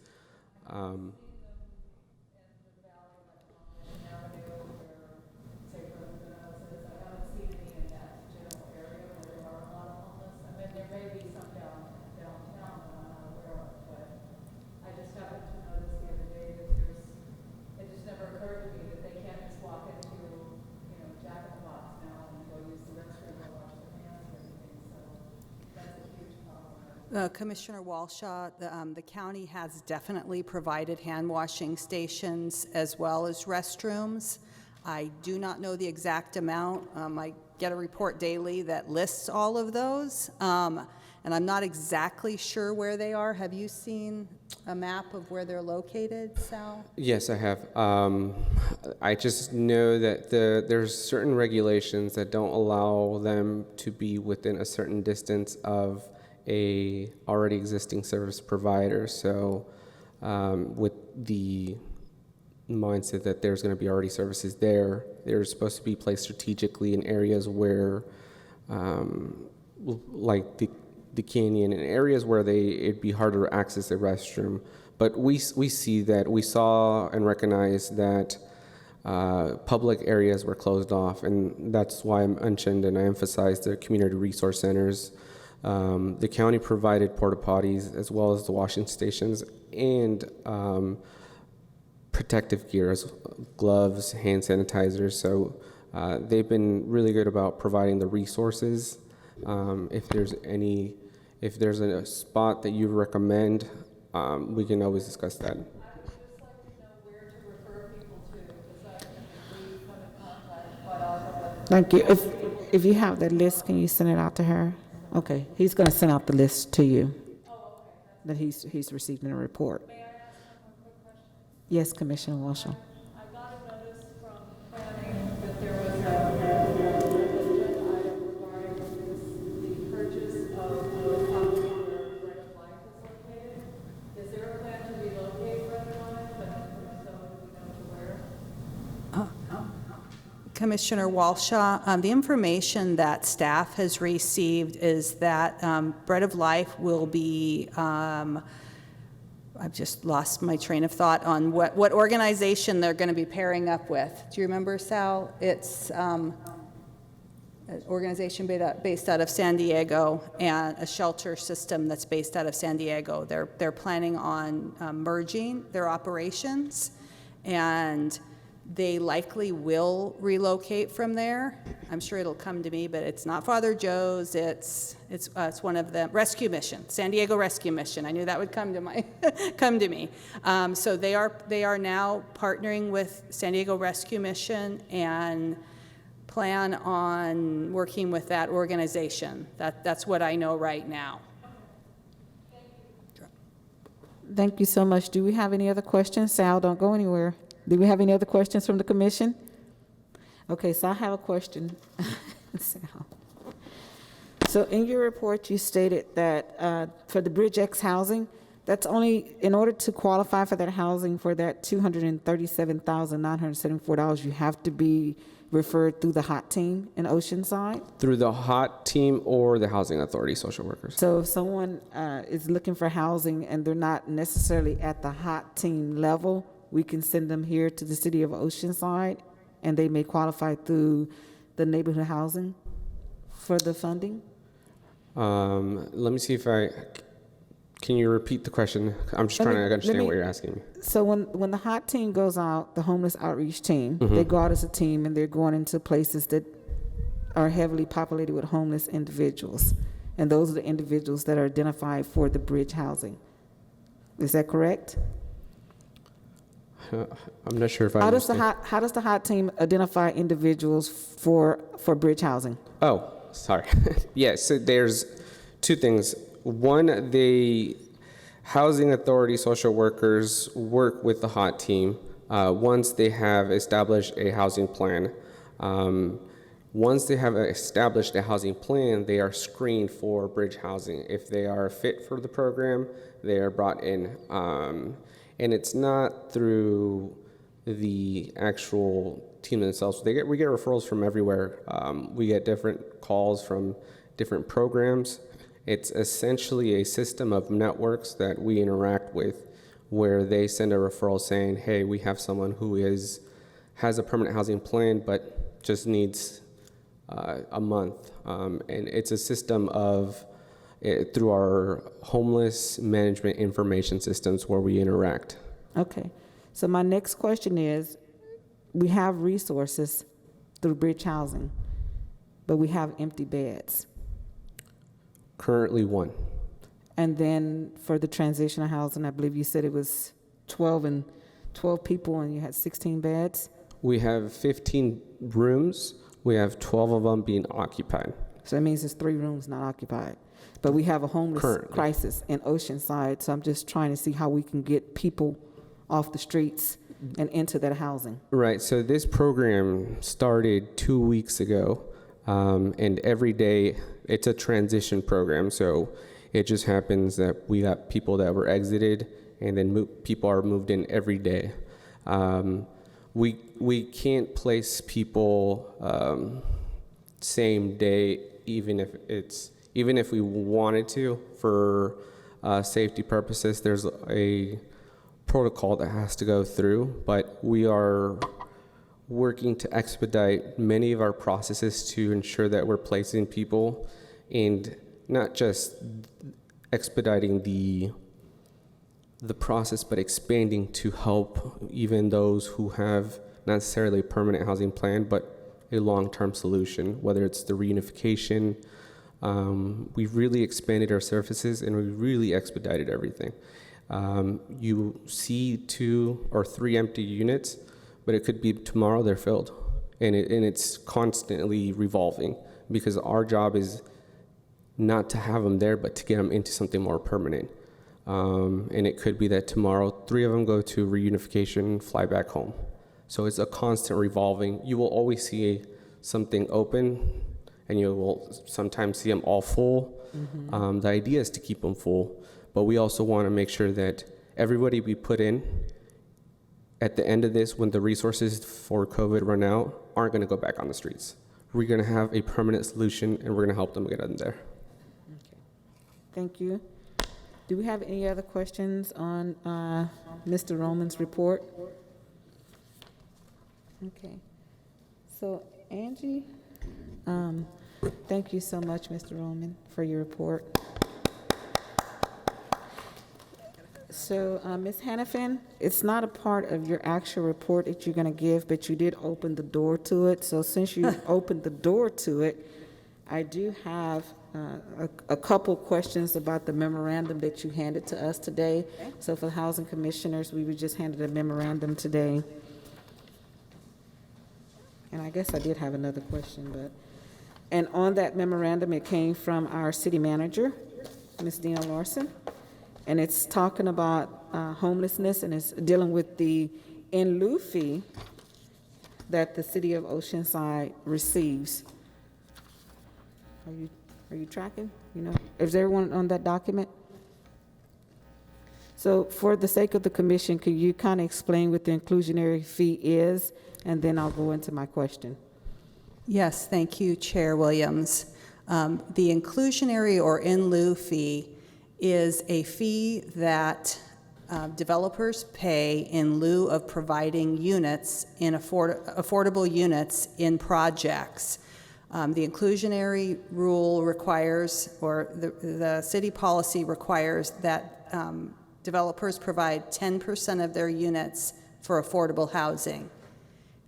Commissioner Walshaw, the county has definitely provided hand washing stations as well as restrooms. I do not know the exact amount. I get a report daily that lists all of those, and I'm not exactly sure where they are. Have you seen a map of where they're located, Sal? Yes, I have. I just know that there's certain regulations that don't allow them to be within a certain distance of a already existing service provider. So with the mindset that there's going to be already services there, they're supposed to be placed strategically in areas where like the canyon, and areas where it'd be harder to access a restroom. But we saw and recognized that public areas were closed off, and that's why I mentioned and I emphasized the community resource centers. The county provided porta potties as well as the washing stations and protective gear, gloves, hand sanitizers. So they've been really good about providing the resources. If there's a spot that you recommend, we can always discuss that. Thank you. If you have the list, can you send it out to her? Okay, he's going to send out the list to you that he's received in a report. May I ask one quick question? Yes, Commissioner Walshaw. I got a notice from planning that there was an agenda item regarding the purchase of the property where Bread of Life is located. Is there a plan to relocate Bread of Life, and if so, do we know to where? Commissioner Walshaw, the information that staff has received is that Bread of Life will be, I've just lost my train of thought on what organization they're going to be pairing up with. Do you remember, Sal? It's an organization based out of San Diego and a shelter system that's based out of San Diego. They're planning on merging their operations, and they likely will relocate from there. I'm sure it'll come to me, but it's not Father Joe's. It's one of the rescue mission, San Diego Rescue Mission. I knew that would come to me. So they are now partnering with San Diego Rescue Mission and plan on working with that organization. That's what I know right now. Thank you so much. Do we have any other questions? Sal, don't go anywhere. Do we have any other questions from the commission? Okay, so I have a question. Sal. So in your report, you stated that for the Bridge X housing, that's only, in order to qualify for that housing, for that $237,974, you have to be referred through the HOT team in Oceanside? Through the HOT team or the Housing Authority social workers. So if someone is looking for housing and they're not necessarily at the HOT team level, we can send them here to the city of Oceanside, and they may qualify through the neighborhood housing for the funding? Let me see if can you repeat the question? I'm just trying to understand what you're asking me. So when the HOT team goes out, the homeless outreach team, they go out as a team, and they're going into places that are heavily populated with homeless individuals. And those are the individuals that are identified for the bridge housing. Is that correct? I'm not sure if I understand. How does the HOT team identify individuals for bridge housing? Oh, sorry. Yeah, so there's two things. One, the Housing Authority social workers work with the HOT team once they have established a housing plan. Once they have established a housing plan, they are screened for bridge housing. If they are fit for the program, they are brought in. And it's not through the actual team themselves. We get referrals from everywhere. We get different calls from different programs. It's essentially a system of networks that we interact with, where they send a referral saying, hey, we have someone who has a permanent housing plan but just needs a month. And it's a system of through our homeless management information systems where we interact. Okay. So my next question is, we have resources through bridge housing, but we have empty beds. Currently 1. And then for the transitional housing, I believe you said it was 12 people and you had 16 beds? We have 15 rooms. We have 12 of them being occupied. So that means there's 3 rooms not occupied. But we have a homeless Currently. crisis in Oceanside, so I'm just trying to see how we can get people off the streets and into that housing. Right, so this program started 2 weeks ago, and every day it's a transition program. So it just happens that we got people that were exited, and then people are moved in every day. We can't place people same day, even if we wanted to, for safety purposes. There's a protocol that has to go through, but we are working to expedite many of our processes to ensure that we're placing people, and not just expediting the process, but expanding to help even those who have not necessarily a permanent housing plan, but a long-term solution, whether it's the reunification. We've really expanded our services, and we really expedited everything. You see 2 or 3 empty units, but it could be tomorrow they're filled, and it's constantly revolving, because our job is not to have them there, but to get them into something more permanent. And it could be that tomorrow 3 of them go to reunification, fly back home. So it's a constant revolving. You will always see something open, and you will sometimes see them all full. Mm-hmm. The idea is to keep them full, but we also want to make sure that everybody we put in, at the end of this, when the resources for COVID run out, aren't going to go back on the streets. We're going to have a permanent solution, and we're going to help them get in there. Okay. Thank you. Do we have any other questions on Mr. Roman's report? Okay. So, Angie, thank you so much, Mr. Roman, for your report. So, Ms. Hannafin, it's not a part of your actual report that you're going to give, but you did open the door to it. So since you opened the door to it, I do have a couple questions about the memorandum that you handed to us today. Okay. So for the housing commissioners, we were just handed a memorandum today. And I guess I did have another question, and on that memorandum, it came from our city manager, Ms. Dina Larson. And it's talking about homelessness, and it's dealing with the in lieu fee that the city of Oceanside receives. Are you tracking? You know, is everyone on that document? So for the sake of the commission, could you kind of explain what the inclusionary fee is, and then I'll go into my question. Yes, thank you, Chair Williams. The inclusionary or in lieu fee is a fee that developers pay in lieu of providing units in affordable units in projects. The inclusionary rule requires, or the city policy requires, that developers provide 10% of their units for affordable housing.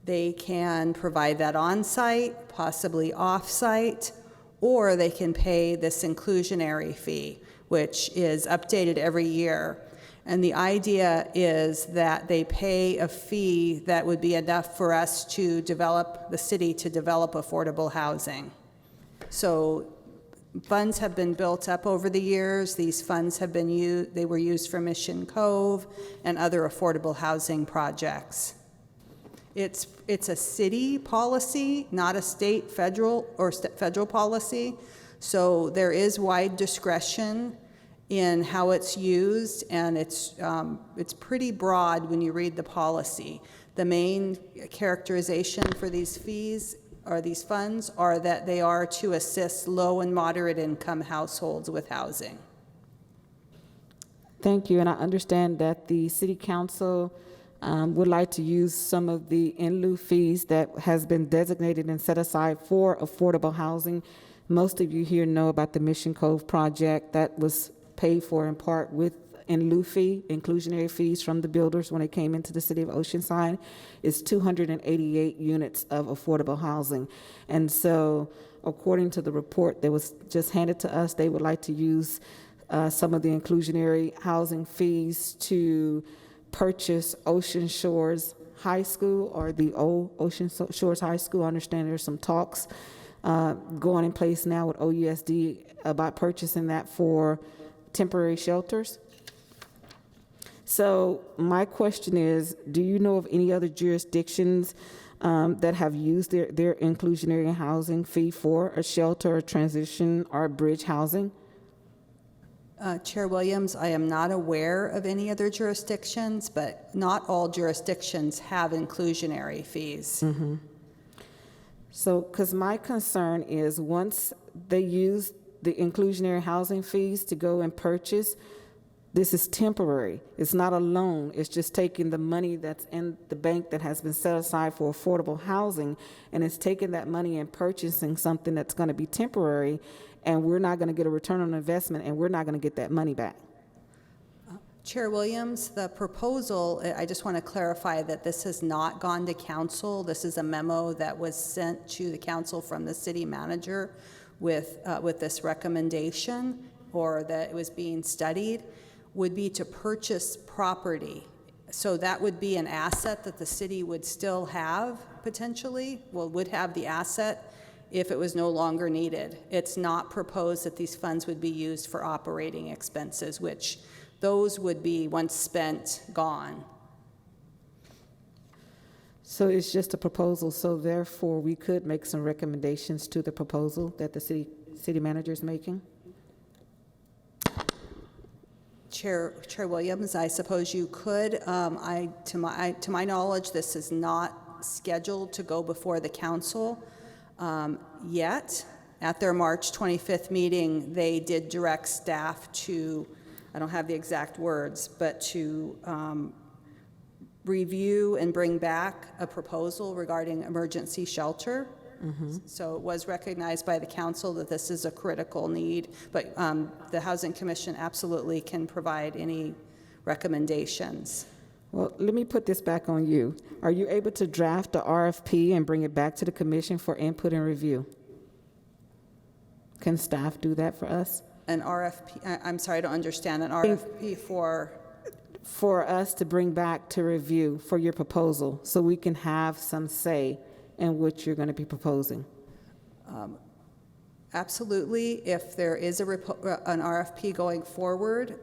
They can provide that on-site, possibly off-site, or they can pay this inclusionary fee, which is updated every year. And the idea is that they pay a fee that would be enough for us to develop, the city to develop affordable housing. So funds have been built up over the years. These funds have been used, they were used for Mission Cove and other affordable housing projects. It's a city policy, not a state, federal, or federal policy. So there is wide discretion in how it's used, and it's pretty broad when you read the policy. The main characterization for these fees or these funds are that they are to assist low and moderate income households with housing. Thank you, and I understand that the city council would like to use some of the in lieu fees that has been designated and set aside for affordable housing. Most of you here know about the Mission Cove project that was paid for in part with in lieu fee, inclusionary fees from the builders when they came into the city of Oceanside. Is 288 units of affordable housing. And so according to the report that was just handed to us, they would like to use some of the inclusionary housing fees to purchase Ocean Shores High School, or the old Ocean Shores High School. I understand there's some talks going in place now with OUSD about purchasing that for temporary shelters. So my question is, do you know of any other jurisdictions that have used their inclusionary housing fee for a shelter or transition or bridge housing? Chair Williams, I am not aware of any other jurisdictions, but not all jurisdictions have inclusionary fees. Mm-hmm. So, because my concern is once they use the inclusionary housing fees to go and purchase, this is temporary. It's not a loan. It's just taking the money that's in the bank that has been set aside for affordable housing, and it's taking that money and purchasing something that's going to be temporary, and we're not going to get a return on investment, and we're not going to get that money back. Chair Williams, the proposal, I just want to clarify that this has not gone to council. This is a memo that was sent to the council from the city manager with this recommendation, or that it was being studied, would be to purchase property. So that would be an asset that the city would still have potentially, would have the asset if it was no longer needed. It's not proposed that these funds would be used for operating expenses, which those would be, once spent, gone. So it's just a proposal, so therefore we could make some recommendations to the proposal that the city manager is making? Chair Williams, I suppose you could. To my knowledge, this is not scheduled to go before the council yet. At their March 25th meeting, they did direct staff to, I don't have the exact words, but to review and bring back a proposal regarding emergency shelter. Mm-hmm. So it was recognized by the council that this is a critical need, but the Housing Commission absolutely can provide any recommendations. Well, let me put this back on you. Are you able to draft the RFP and bring it back to the commission for input and review? Can staff do that for us? An RFP, I'm sorry, I don't understand. An RFP for? For us to bring back to review for your proposal so we can have some say in what you're going to be proposing. Absolutely. If there is an RFP going forward,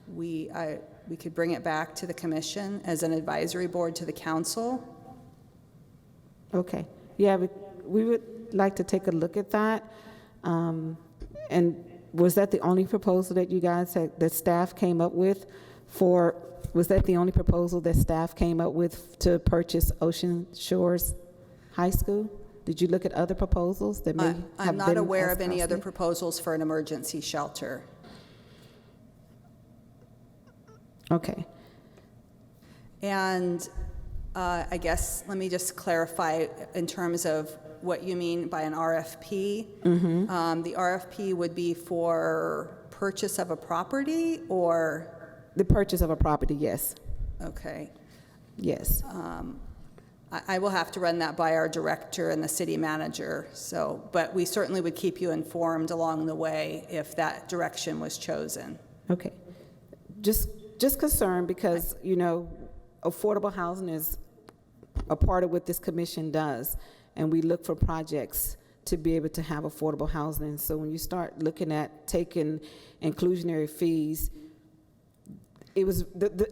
we could bring it back to the commission as an advisory board to the council. Okay. Yeah, we would like to take a look at that. And was that the only proposal that you guys had, that staff came up with for? Was that the only proposal that staff came up with to purchase Ocean Shores High School? Did you look at other proposals that may have been? I'm not aware of any other proposals for an emergency shelter. Okay. And I guess let me just clarify in terms of what you mean by an RFP. Mm-hmm. The RFP would be for purchase of a property, or? The purchase of a property, yes. Okay. Yes. I will have to run that by our director and the city manager. So, but we certainly would keep you informed along the way if that direction was chosen. Okay. Just concerned because, you know, affordable housing is a part of what this commission does, and we look for projects to be able to have affordable housing. And so when you start looking at taking inclusionary fees, it was,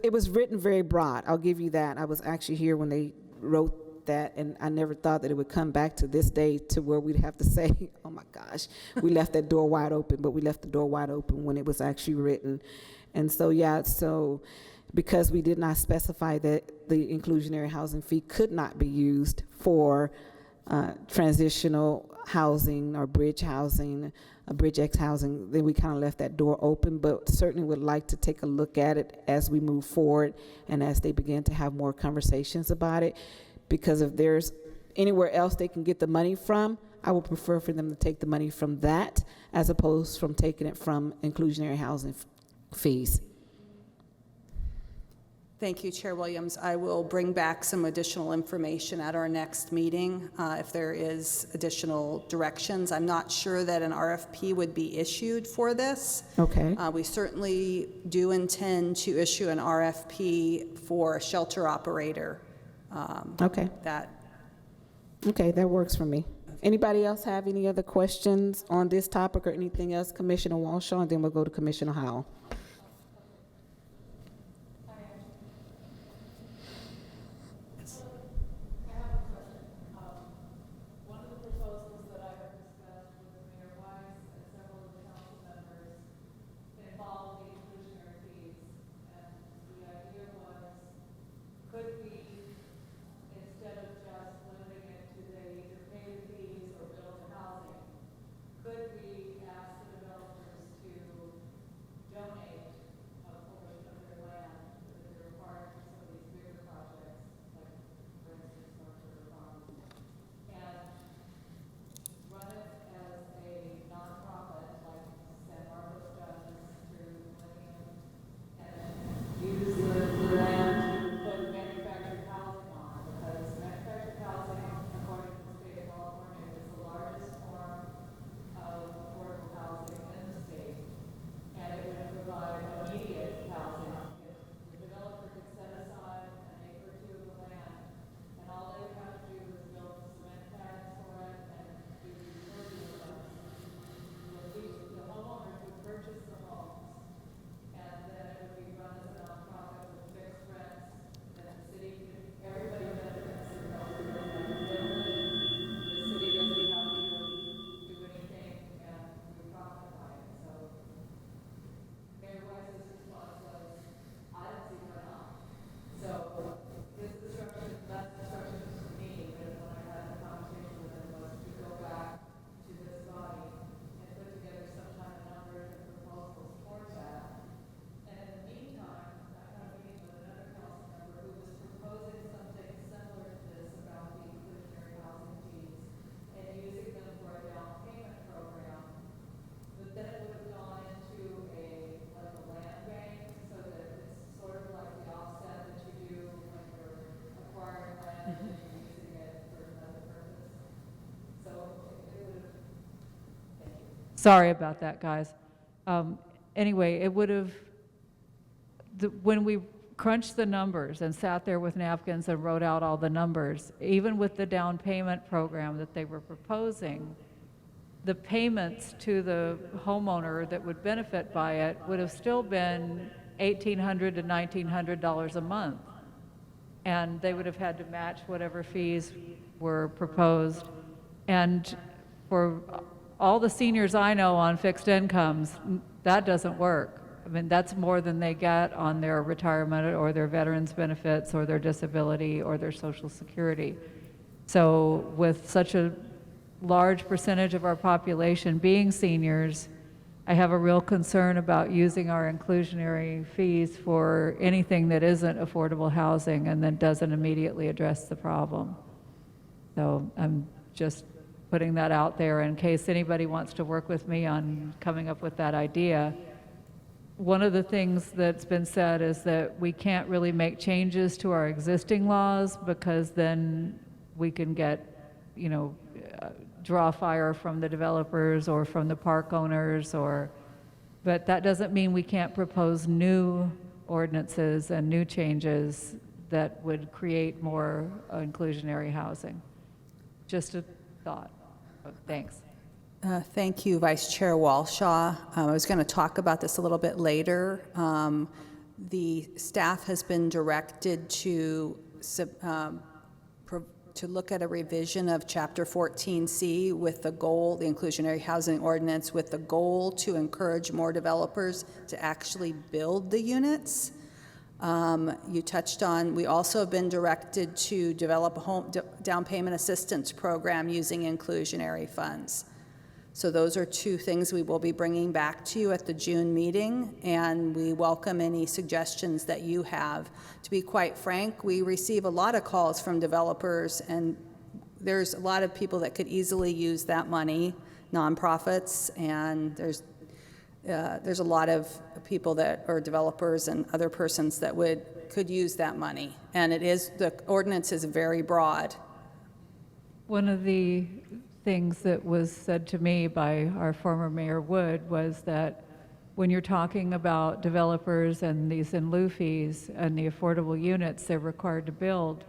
it was written very broad. I'll give you that. I was actually here when they wrote that, and I never thought that it would come back to this day to where we'd have to say, oh my gosh, we left that door wide open, but we left the door wide open when it was actually written. And so, yeah, so because we did not specify that the inclusionary housing fee could not be used for transitional housing or bridge housing, Bridge X housing, then we kind of left that door open, but certainly would like to take a look at it as we move forward and as they begin to have more conversations about it. Because if there's anywhere else they can get the money from, I would prefer for them to take the money from that as opposed from taking it from inclusionary housing fees. Thank you, Chair Williams. I will bring back some additional information at our next meeting if there is additional directions. I'm not sure that an RFP would be issued for this. Okay. We certainly do intend to issue an RFP for a shelter operator. Okay. Okay, that works for me. Anybody else have any other questions on this topic or anything else? Commissioner Walshaw, and then we'll go to Commissioner Howell. Sorry about that, guys. Anyway, it would have, when we crunched the numbers and sat there with napkins and wrote out all the numbers, even with the down payment program that they were proposing, the payments to the homeowner that would benefit by it would have still been $1,800 to $1,900 a month. And they would have had to match whatever fees were proposed. And for all the seniors I know on fixed incomes, that doesn't work. I mean, that's more than they get on their retirement or their veterans benefits or their disability or their Social Security. So with such a large percentage of our population being seniors, I have a real concern about using our inclusionary fees for anything that isn't affordable housing and then doesn't immediately address the problem. So I'm just putting that out there in case anybody wants to work with me on coming up with that idea. One of the things that's been said is that we can't really make changes to our existing laws because then we can get, you know, draw fire from the developers or from the park owners, but that doesn't mean we can't propose new ordinances and new changes that would create more inclusionary housing. Just a thought. Thanks. Thank you, Vice Chair Walshaw. I was going to talk about this a little bit later. The staff has been directed to look at a revision of Chapter 14C with the goal, the inclusionary housing ordinance, with the goal to encourage more developers to actually build the units. You touched on, we also have been directed to develop a home down payment assistance program using inclusionary funds. So those are two things we will be bringing back to you at the June meeting, and we welcome any suggestions that you have. To be quite frank, we receive a lot of calls from developers, and there's a lot of people that could easily use that money, nonprofits, and there's a lot of people that are developers and other persons that could use that money. And the ordinance is very broad. One of the things that was said to me by our former Mayor Wood was that when you're talking about developers and these in lieu fees and the affordable units they're required to build,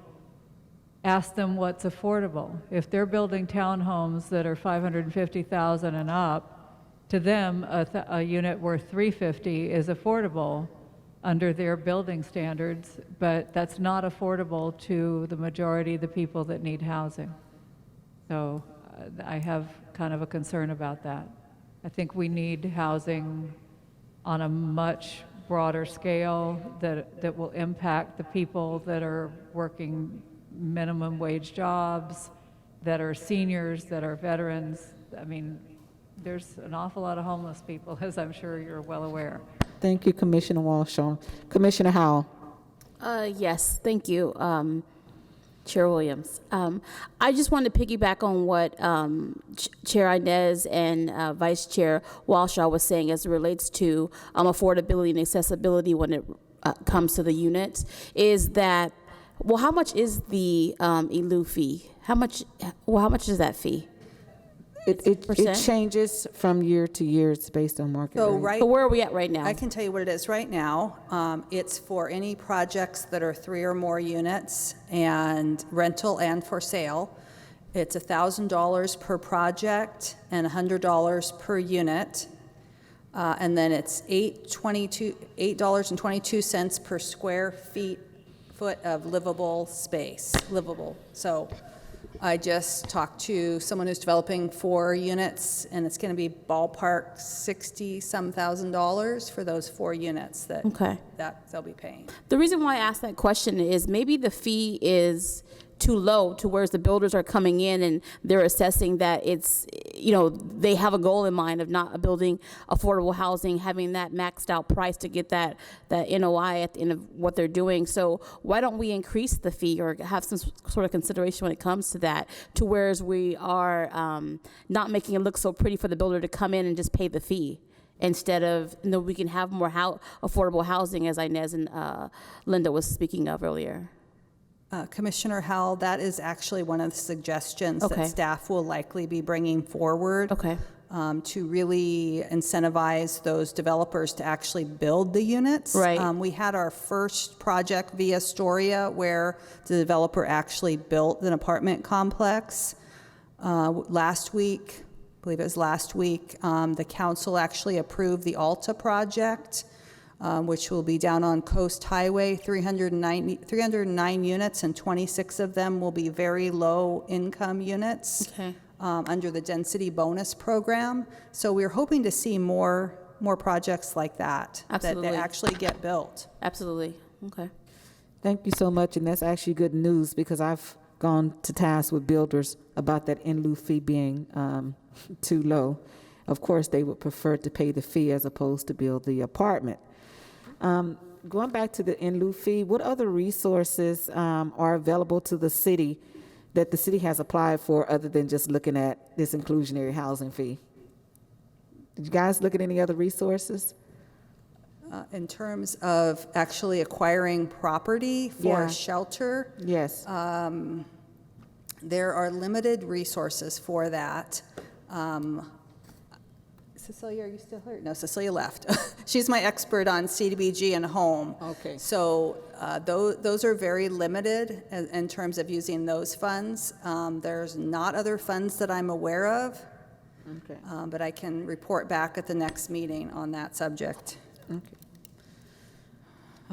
ask them what's affordable. If they're building townhomes that are $550,000 and up, to them a unit worth $350,000 is affordable under their building standards, but that's not affordable to the majority of the people that need housing. So I have kind of a concern about that. I think we need housing on a much broader scale that will impact the people that are working minimum wage jobs, that are seniors, that are veterans. I mean, there's an awful lot of homeless people, as I'm sure you're well aware. Thank you, Commissioner Walshaw. Commissioner Howell. Yes, thank you, Chair Williams. I just wanted to piggyback on what Chair Inez and Vice Chair Walshaw was saying as it relates to affordability and accessibility when it comes to the units, is that, well, how much is the ELU fee? How much is that fee? It changes from year to year. It's based on market rate. So where are we at right now? I can tell you what it is right now. It's for any projects that are 3 or more units and rental and for sale. It's $1,000 per project and $100 per unit. And then it's $8.22 per square foot of livable space, So I just talked to someone who's developing 4 units, and it's going to be ballpark $60-some thousand for those 4 units that they'll be paying. The reason why I asked that question is maybe the fee is too low to where the builders are coming in and they're assessing that it's, they have a goal in mind of not building affordable housing, having that maxed out price to get that NOI at the end of what they're doing. So why don't we increase the fee or have some sort of consideration when it comes to that, to whereas we are not making it look so pretty for the builder to come in and just pay the fee, instead of, we can have more affordable housing, as Inez and Linda was speaking of earlier. Commissioner Howell, that is actually one of the suggestions that staff will likely be bringing forward to really incentivize those developers to actually build the units. Right. We had our first project via Astoria where the developer actually built an apartment complex. Last week, I believe it was last week, the council actually approved the Alta project, which will be down on Coast Highway, 309 units, and 26 of them will be very low income units under the density bonus program. So we're hoping to see more projects like that, that actually get built. Absolutely. Okay. Thank you so much, and that's actually good news because I've gone to task with builders about that in lieu fee being too low. Of course, they would prefer to pay the fee as opposed to build the apartment. Going back to the in lieu fee, what other resources are available to the city that the city has applied for other than just looking at this inclusionary housing fee? Did you guys look at any other resources? In terms of actually acquiring property for shelter? Yes. There are limited resources for that. Cecilia, are you still here? No, Cecilia left. She's my expert on CDBG and home. Okay. So those are very limited in terms of using those funds. There's not other funds that I'm aware of, but I can report back at the next meeting on that subject. Okay.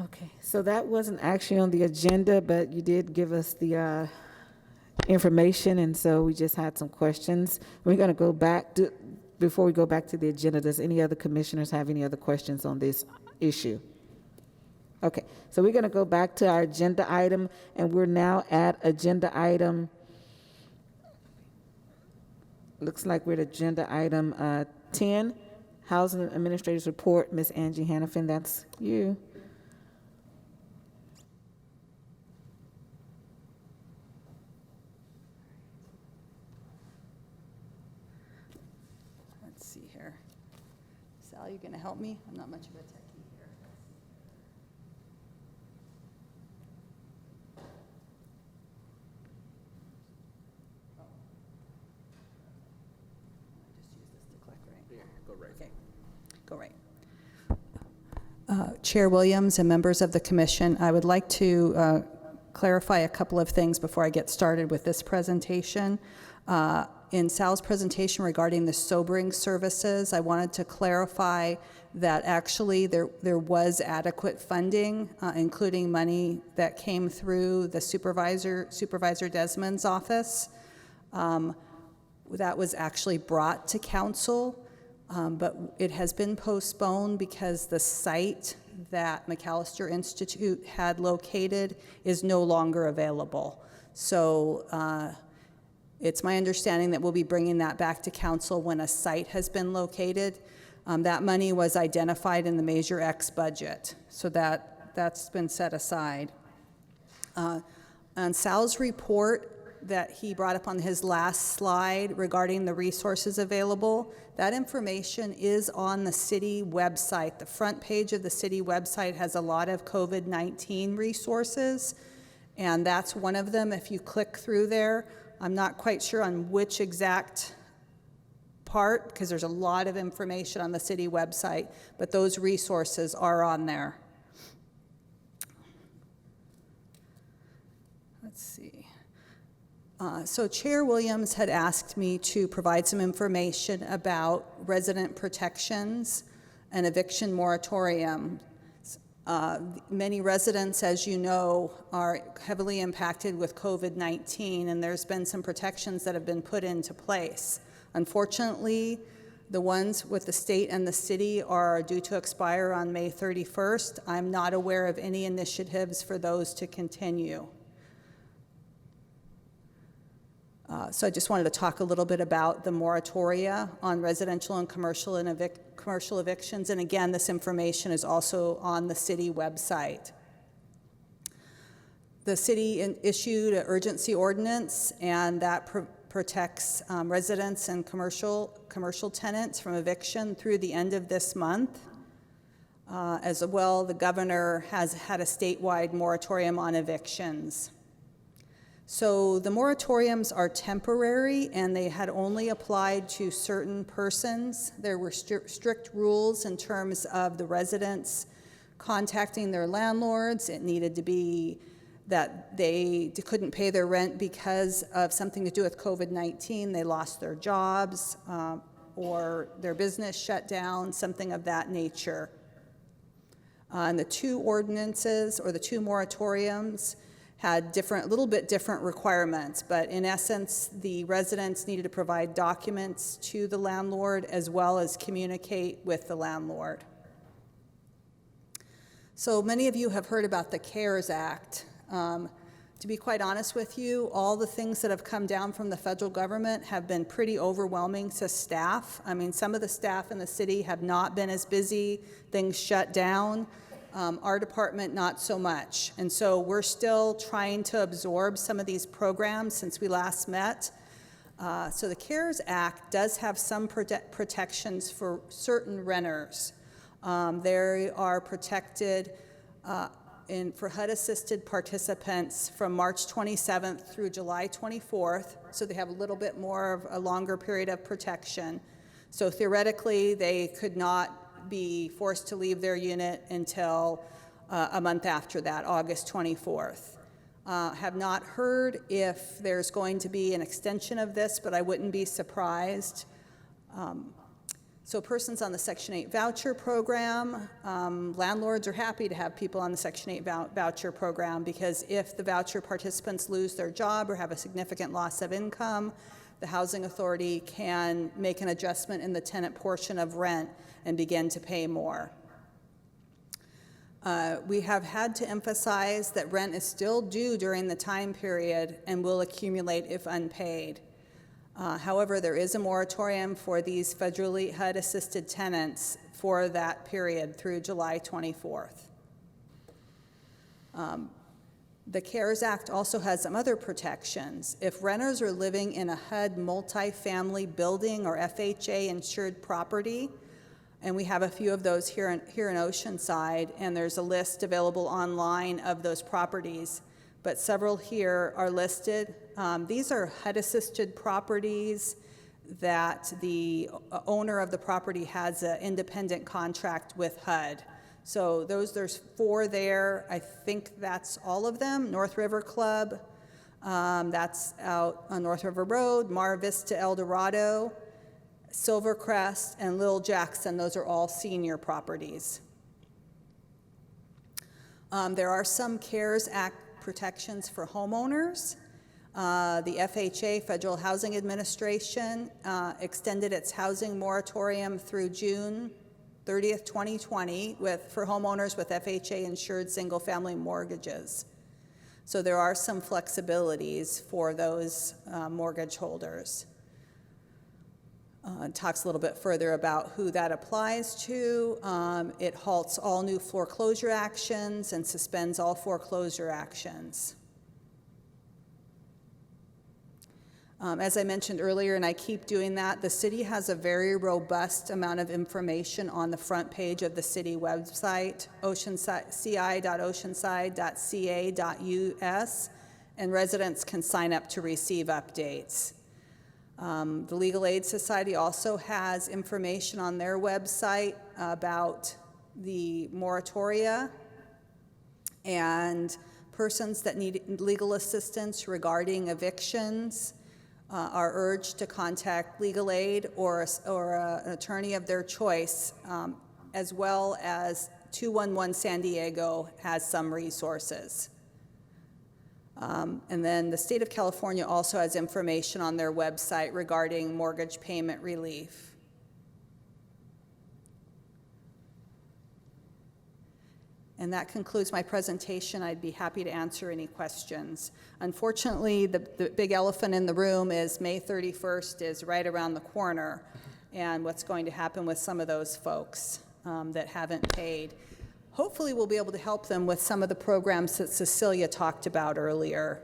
Okay, so that wasn't actually on the agenda, but you did give us the information, and so we just had some questions. We're going to go back to, before we go back to the agenda, does any other commissioners have any other questions on this issue? Okay, so we're going to go back to our agenda item, and we're now at agenda item, looks like we're at agenda item 10, Housing Administrator's Report. Ms. Angie Hannafin, that's you. Let's see here. Sal, you going to help me? I'm not much of a techie here. Just use this to click, right? Yeah, go right. Okay, go right. Chair Williams and members of the commission, I would like to clarify a couple of things before I get started with this presentation. In Sal's presentation regarding the sobering services, I wanted to clarify that actually there was adequate funding, including money that came through the Supervisor Desmond's office. That was actually brought to council, but it has been postponed because the site that McAllister Institute had located is no longer available. So it's my understanding that we'll be bringing that back to council when a site has been located. That money was identified in the Measure X budget, so that's been set aside. On Sal's report that he brought up on his last slide regarding the resources available, that information is on the city website. The front page of the city website has a lot of COVID-19 resources, and that's one of them. If you click through there, I'm not quite sure on which exact part, because there's a lot of information on the city website, but those resources are on there. Let's see. So Chair Williams had asked me to provide some information about resident protections and eviction moratorium. Many residents, as you know, are heavily impacted with COVID-19, and there's been some protections that have been put into place. Unfortunately, the ones with the state and the city are due to expire on May 31st. I'm not aware of any initiatives for those to continue. So I just wanted to talk a little bit about the moratoria on residential and commercial evictions. And again, this information is also on the city website. The city issued an urgency ordinance, and that protects residents and commercial tenants from eviction through the end of this month. As well, the governor has had a statewide moratorium on evictions. So the moratoriums are temporary, and they had only applied to certain persons. There were strict rules in terms of the residents contacting their landlords. It needed to be that they couldn't pay their rent because of something to do with COVID-19. They lost their jobs or their business shut down, something of that nature. And the two ordinances, or the two moratoriums, had little bit different requirements, but in essence, the residents needed to provide documents to the landlord as well as communicate with the landlord. So many of you have heard about the CARES Act. To be quite honest with you, all the things that have come down from the federal government have been pretty overwhelming to staff. I mean, some of the staff in the city have not been as busy, things shut down. Our department, not so much. And so we're still trying to absorb some of these programs since we last met. So the CARES Act does have some protections for certain renters. They are protected for HUD-assisted participants from March 27th through July 24th. So they have a little bit more of a longer period of protection. So theoretically, they could not be forced to leave their unit until a month after that, August 24th. Have not heard if there's going to be an extension of this, but I wouldn't be surprised. So persons on the Section 8 voucher program, landlords are happy to have people on the Section 8 voucher program, because if the voucher participants lose their job or have a significant loss of income, the housing authority can make an adjustment in the tenant portion of rent and begin to pay more. We have had to emphasize that rent is still due during the time period and will accumulate if unpaid. However, there is a moratorium for these federally HUD-assisted tenants for that period through July 24th. The CARES Act also has some other protections. If renters are living in a HUD multifamily building or FHA-insured property, and we have a few of those here in Oceanside, and there's a list available online of those properties, but several here are listed. These are HUD-assisted properties that the owner of the property has an independent contract with HUD. So there's 4 there. I think that's all of them. North River Club, that's out on North River Road, Mar Vista El Dorado, Silvercrest, and Little Jackson. Those are all senior properties. There are some CARES Act protections for homeowners. The FHA, Federal Housing Administration, extended its housing moratorium through June 30th, 2020 for homeowners with FHA-insured single-family mortgages. So there are some flexibilities for those mortgage holders. It talks a little bit further about who that applies to. It halts all new foreclosure actions and suspends all foreclosure actions. As I mentioned earlier, and I keep doing that, the city has a very robust amount of information on the front page of the city website, ci.oceanside.ca.us, and residents can sign up to receive updates. The Legal Aid Society also has information on their website about the moratoria, and persons that need legal assistance regarding evictions are urged to contact legal aid or an attorney of their choice, as well as 211 San Diego has some resources. And then the state of California also has information on their website regarding mortgage payment relief. And that concludes my presentation. I'd be happy to answer any questions. Unfortunately, the big elephant in the room is May 31st is right around the corner, and what's going to happen with some of those folks that haven't paid. Hopefully we'll be able to help them with some of the programs that Cecilia talked about earlier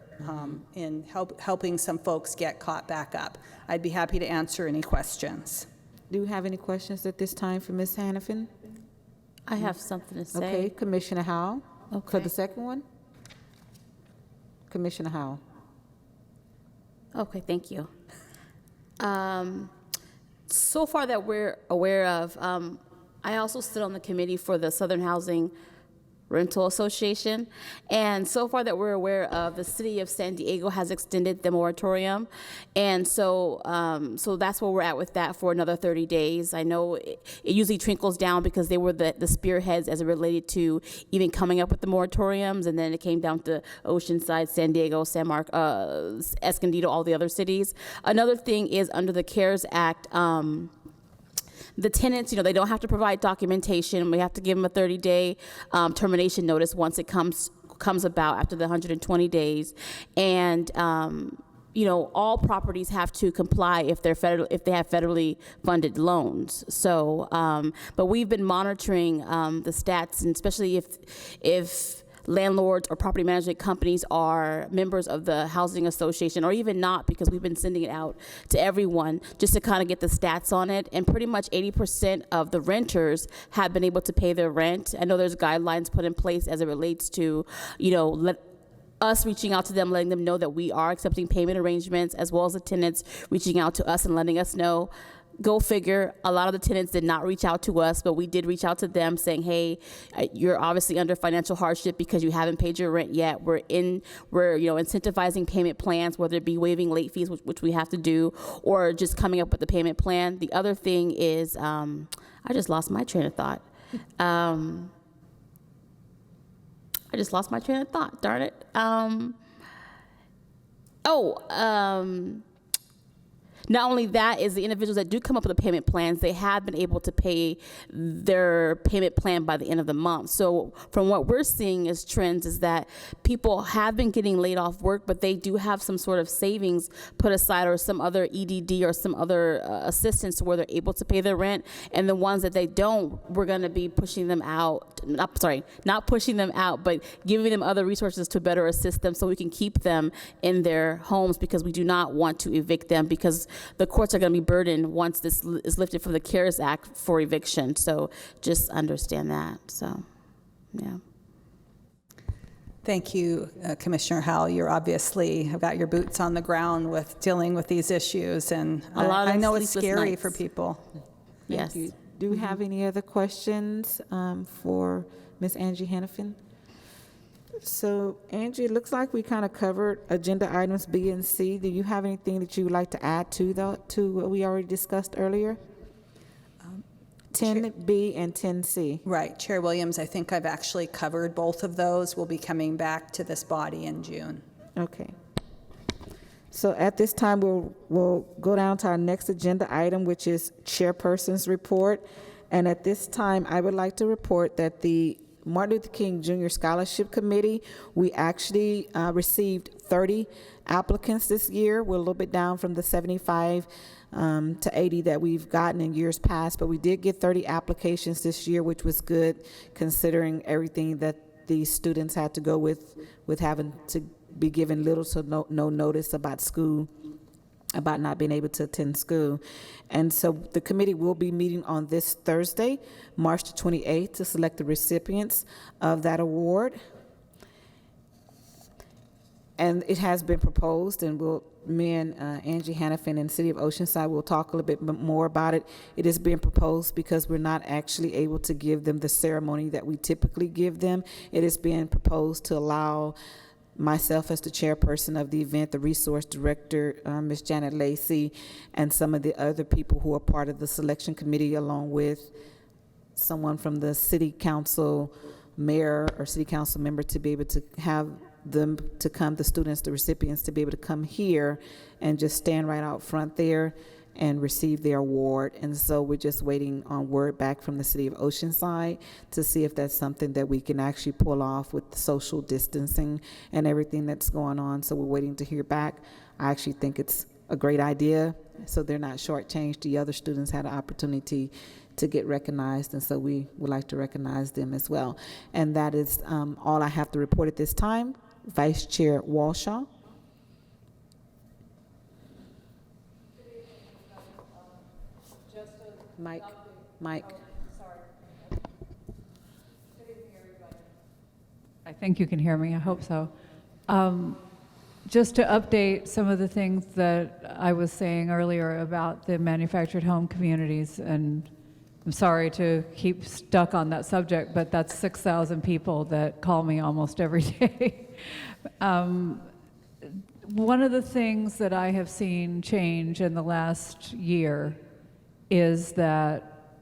in helping some folks get caught back up. I'd be happy to answer any questions. Do you have any questions at this time for Ms. Hannafin? I have something to say. Okay, Commissioner Howell. Okay. For the second one? Commissioner Howell. Okay, thank you. So far that we're aware of, I also sit on the committee for the Southern Housing Rental Association, and so far that we're aware of, the city of San Diego has extended the moratorium, and so that's where we're at with that for another 30 days. I know it usually trickles down because they were the spearheads as it related to even coming up with the moratoriums, and then it came down to Oceanside, San Diego, San Marcos, Escondido, all the other cities. Another thing is under the CARES Act, the tenants, they don't have to provide documentation. We have to give them a 30-day termination notice once it comes about after the 120 days. And, all properties have to comply if they have federally funded loans. So, but we've been monitoring the stats, and especially if landlords or property management companies are members of the housing association, or even not, because we've been sending it out to everyone just to kind of get the stats on it. And pretty much 80% of the renters have been able to pay their rent. I know there's guidelines put in place as it relates to, us reaching out to them, letting them know that we are accepting payment arrangements, as well as the tenants reaching out to us and letting us know Go figure, a lot of the tenants did not reach out to us, but we did reach out to them saying, hey, you're obviously under financial hardship because you haven't paid your rent yet. We're incentivizing payment plans, whether it be waiving late fees, which we have to do, or just coming up with the payment plan. The other thing is, I just lost my train of thought. Darn it. Not only that, is the individuals that do come up with the payment plans, they have been able to pay their payment plan by the end of the month. So from what we're seeing as trends is that people have been getting laid off work, but they do have some sort of savings put aside or some other EDD or some other assistance where they're able to pay their rent. And the ones that they don't, we're going to be pushing them out, not pushing them out, but giving them other resources to better assist them so we can keep them in their homes, because we do not want to evict them, because the courts are going to be burdened once this is lifted from the CARES Act for eviction. So just understand that. So, yeah. Thank you, Commissioner Howell. You're obviously have got your boots on the ground with dealing with these issues, and I know it's scary nights for people. Yes. Thank you. Do we have any other questions for Ms. Angie Hannafin? So, Angie, it looks like we kind of covered agenda items B and C. Do you have anything that you would like to add to what we already discussed earlier? 10B and 10C. Right, Chair Williams, I think I've actually covered both of those. We'll be coming back to this body in June. Okay. So at this time, we'll go down to our next agenda item, which is Chairperson's Report. And at this time, I would like to report that the Martin Luther King Jr. Scholarship Committee, we actually received 30 applicants this year. We're a little bit down from the 75 to 80 that we've gotten in years past, but we did get 30 applications this year, which was good considering everything that these students had to go with having to be given little to no notice about school, about not being able to attend school. And so the committee will be meeting on this Thursday, March the 28th, to select the recipients of that award. And it has been proposed, and me and Angie Hannafin and City of Oceanside will talk a little bit more about it. It is being proposed because we're not actually able to give them the ceremony that we typically give them. It is being proposed to allow myself as the chairperson of the event, the resource director, Ms. Janet Lacey, and some of the other people who are part of the selection committee, along with someone from the city council, mayor or city council member, to be able to have them to come, the students, the recipients, to be able to come here and just stand right out front there and receive their award. And so we're just waiting on word back from the City of Oceanside to see if that's something that we can actually pull off with the social distancing and everything that's going on. So we're waiting to hear back. I actually think it's a great idea, so they're not shortchanged. The other students had an opportunity to get recognized, and so we would like to recognize them as well. And that is all I have to report at this time. Vice Chair Walshaw. Mike. I think you can hear me. I hope so. Just to update some of the things that I was saying earlier about the manufactured home communities, and I'm sorry to keep stuck on that subject, but that's 6,000 people that call me almost every day. One of the things that I have seen change in the last year is that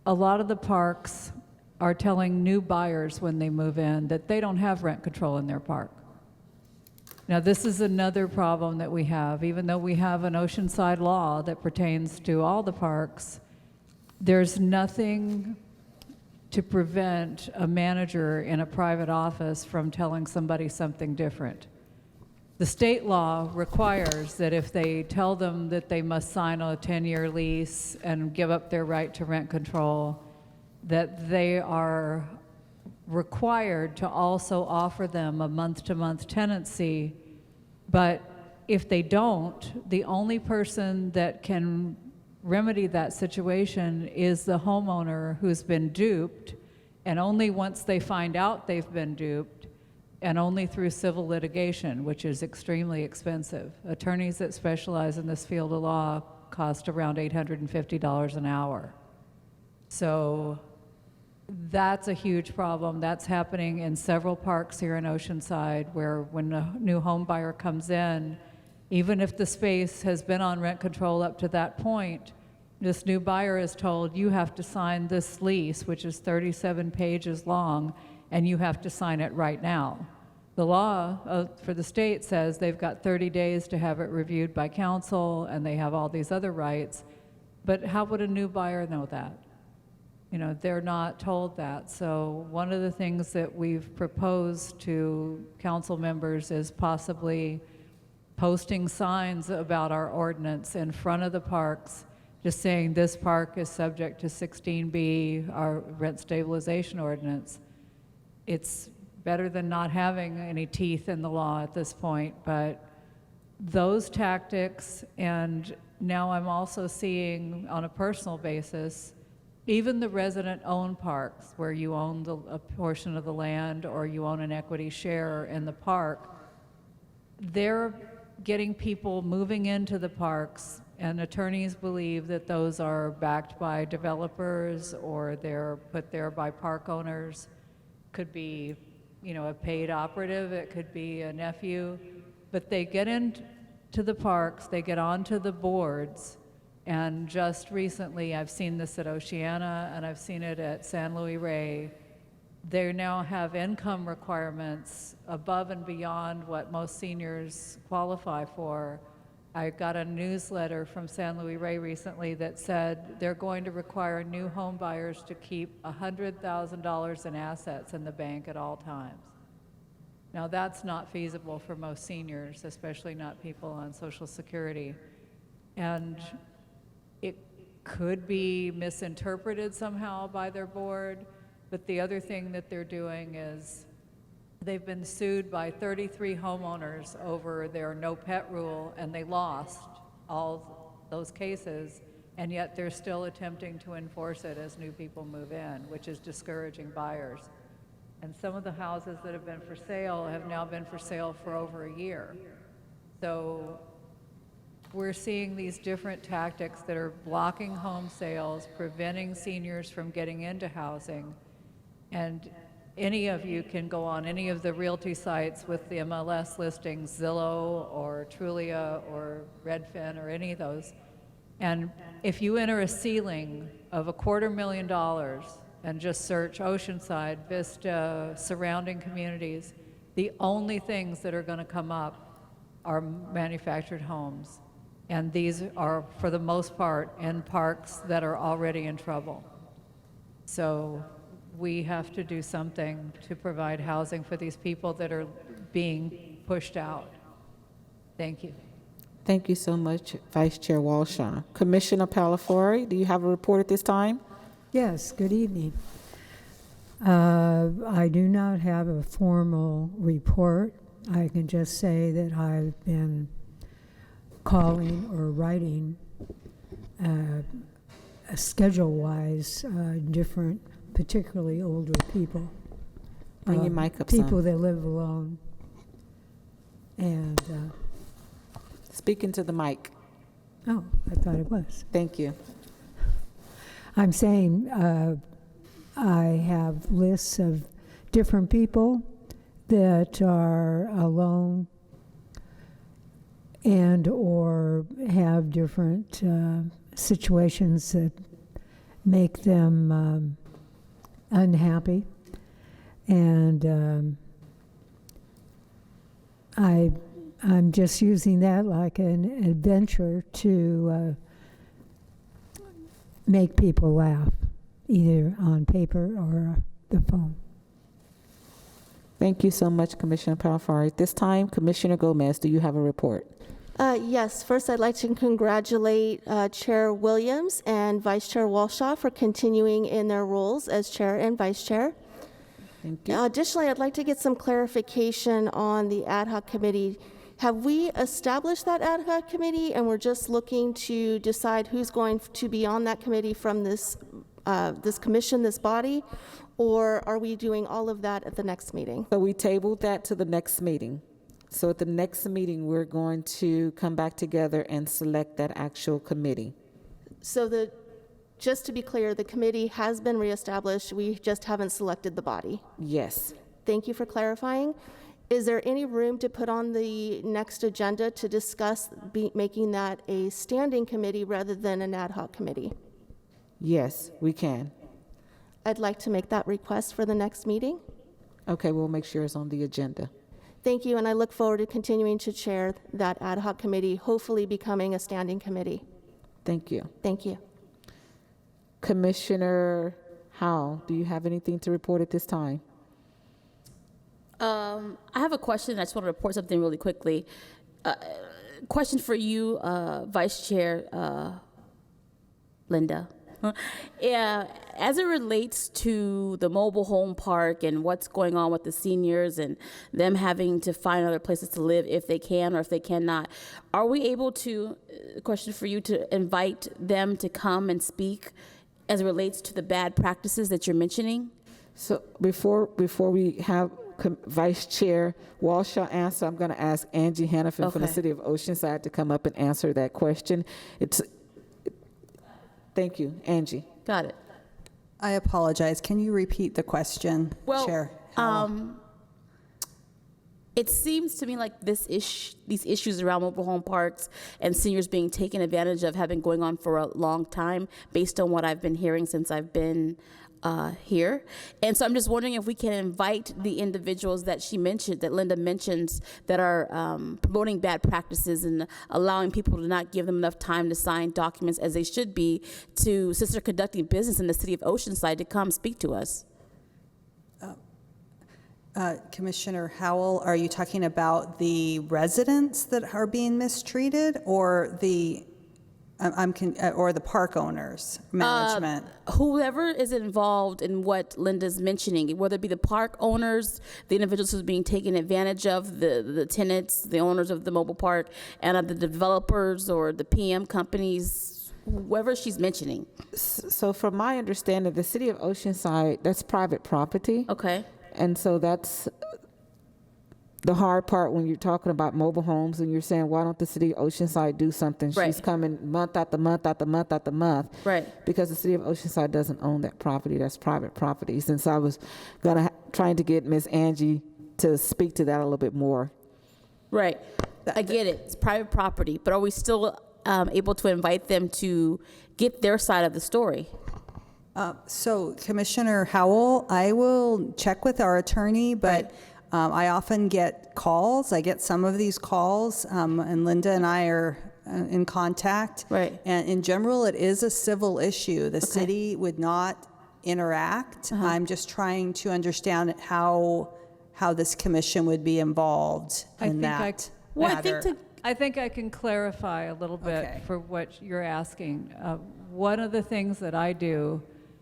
a lot of the parks are telling new buyers when they move in that they don't have rent control in their park. Now, this is another problem that we have. Even though we have an Oceanside law that pertains to all the parks, there's nothing to prevent a manager in a private office from telling somebody something different. The state law requires that if they tell them that they must sign a 10-year lease and give up their right to rent control, that they are required to also offer them a month-to-month tenancy. But if they don't, the only person that can remedy that situation is the homeowner who's been duped, and only once they find out they've been duped, and only through civil litigation, which is extremely expensive. Attorneys that specialize in this field of law cost around $850 an hour. So that's a huge problem. That's happening in several parks here in Oceanside, where when a new home buyer comes in, even if the space has been on rent control up to that point, this new buyer is told, you have to sign this lease, which is 37 pages long, and you have to sign it right now. The law for the state says they've got 30 days to have it reviewed by council, and they have all these other rights. But how would a new buyer know that? You know, they're not told that. So one of the things that we've proposed to council members is possibly posting signs about our ordinance in front of the parks, just saying this park is subject to 16B, our rent stabilization ordinance. It's better than not having any teeth in the law at this point, but those tactics, and now I'm also seeing on a personal basis, even the resident-owned parks where you own a portion of the land or you own an equity share in the park, they're getting people moving into the parks, and attorneys believe that those are backed by developers or they're put there by park owners. Could be, you know, a paid operative, it could be a nephew, but they get into the parks, they get onto the boards, and just recently, I've seen this at Oceana and I've seen it at San Luis Rey, they now have income requirements above and beyond what most seniors qualify for. I got a newsletter from San Luis Rey recently that said they're going to require new home buyers to keep $100,000 in assets in the bank at all times. Now that's not feasible for most seniors, especially not people on Social Security. And it could be misinterpreted somehow by their board. But the other thing that they're doing is they've been sued by 33 homeowners over their no pet rule, and they lost all those cases, and yet they're still attempting to enforce it as new people move in, which is discouraging buyers. And some of the houses that have been for sale have now been for sale for over a year. So we're seeing these different tactics that are blocking home sales, preventing seniors from getting into housing. And any of you can go on any of the realty sites with the MLS listings, Zillow or Trulia or Redfin or any of those. And if you enter a ceiling of $250,000 and just search Oceanside, Vista, surrounding communities, the only things that are going to come up are manufactured homes. And these are, for the most part, in parks that are already in trouble. So we have to do something to provide housing for these people that are being pushed out. Thank you. Thank you so much, Vice Chair Walshaw. Commissioner Palafori, do you have a report at this time? Yes, good evening. I do not have a formal report. I can just say that I've been calling or writing schedule-wise different, particularly older people. Bring your mic up, people son. that live alone. And Speak into the mic. oh, I thought it was. Thank you. I'm saying I have lists of different people that are alone and or have different situations that make them unhappy. And I'm just using that like an adventure to make people laugh, either on paper or the phone. Thank you so much, Commissioner Palafari. At this time, Commissioner Gomez, do you have a report? Yes, first I'd like to congratulate Chair Williams and Vice Chair Walshaw for continuing in their roles as Chair and Vice Chair. Thank you. Additionally, I'd like to get some clarification on the ad hoc committee. Have we established that ad hoc committee and we're just looking to decide who's going to be on that committee from this commission, this body, or are we doing all of that at the next meeting? So we tabled that to the next meeting. So at the next meeting, we're going to come back together and select that actual committee. So just to be clear, the committee has been reestablished. We just haven't selected the body. Yes. Thank you for clarifying. Is there any room to put on the next agenda to discuss making that a standing committee rather than an ad hoc committee? Yes, we can. I'd like to make that request for the next meeting. Okay, we'll make sure it's on the agenda. Thank you, and I look forward to continuing to chair that ad hoc committee, hopefully becoming a standing committee. Thank you. Thank you. Commissioner Howell, do you have anything to report at this time? I have a question. I just want to report something really quickly. Question for you, Vice Chair Linda. Yeah, as it relates to the mobile home park and what's going on with the seniors and them having to find other places to live if they can or if they cannot, are we able to, question for you, to invite them to come and speak as it relates to the bad practices that you're mentioning? So before we have Vice Chair Walshaw answer, I'm going to ask Angie Hannafin from the City of Oceanside to come up and answer that question. Thank you, Angie. Got it. I apologize. Can you repeat the question, Chair? It seems to me like these issues around mobile home parks and seniors being taken advantage of have been going on for a long time, based on what I've been hearing since I've been here. And so I'm just wondering if we can invite the individuals that she mentioned, that Linda mentions, that are promoting bad practices and allowing people to not give them enough time to sign documents as they should be, to, since they're conducting business in the City of Oceanside, to come speak to us. Commissioner Howell, are you talking about the residents that are being mistreated, or the or the park owners, management? Whoever is involved in what Linda's mentioning, whether it be the park owners, the individuals who's being taken advantage of, the tenants, the owners of the mobile park, and the developers or the PM companies, whoever she's mentioning. So from my understanding, the City of Oceanside, that's private property. Okay. And so that's the hard part when you're talking about mobile homes and you're saying, why don't the City of Oceanside do something? Right. She's coming month after month after month after month. Right. Because the City of Oceanside doesn't own that property. That's private property. Since I was trying to get Ms. Angie to speak to that a little bit more. Right. I get it. It's private property. But are we still able to invite them to get their side of the story? So, Commissioner Howell, I will check with our attorney, but I often get calls. I get some of these calls, and Linda and I are in contact. Right. And in general, it is a civil issue. The city would not interact. I'm just trying to understand how this commission would be involved in that matter. I think I can clarify a little bit for what you're asking. One of the things that I do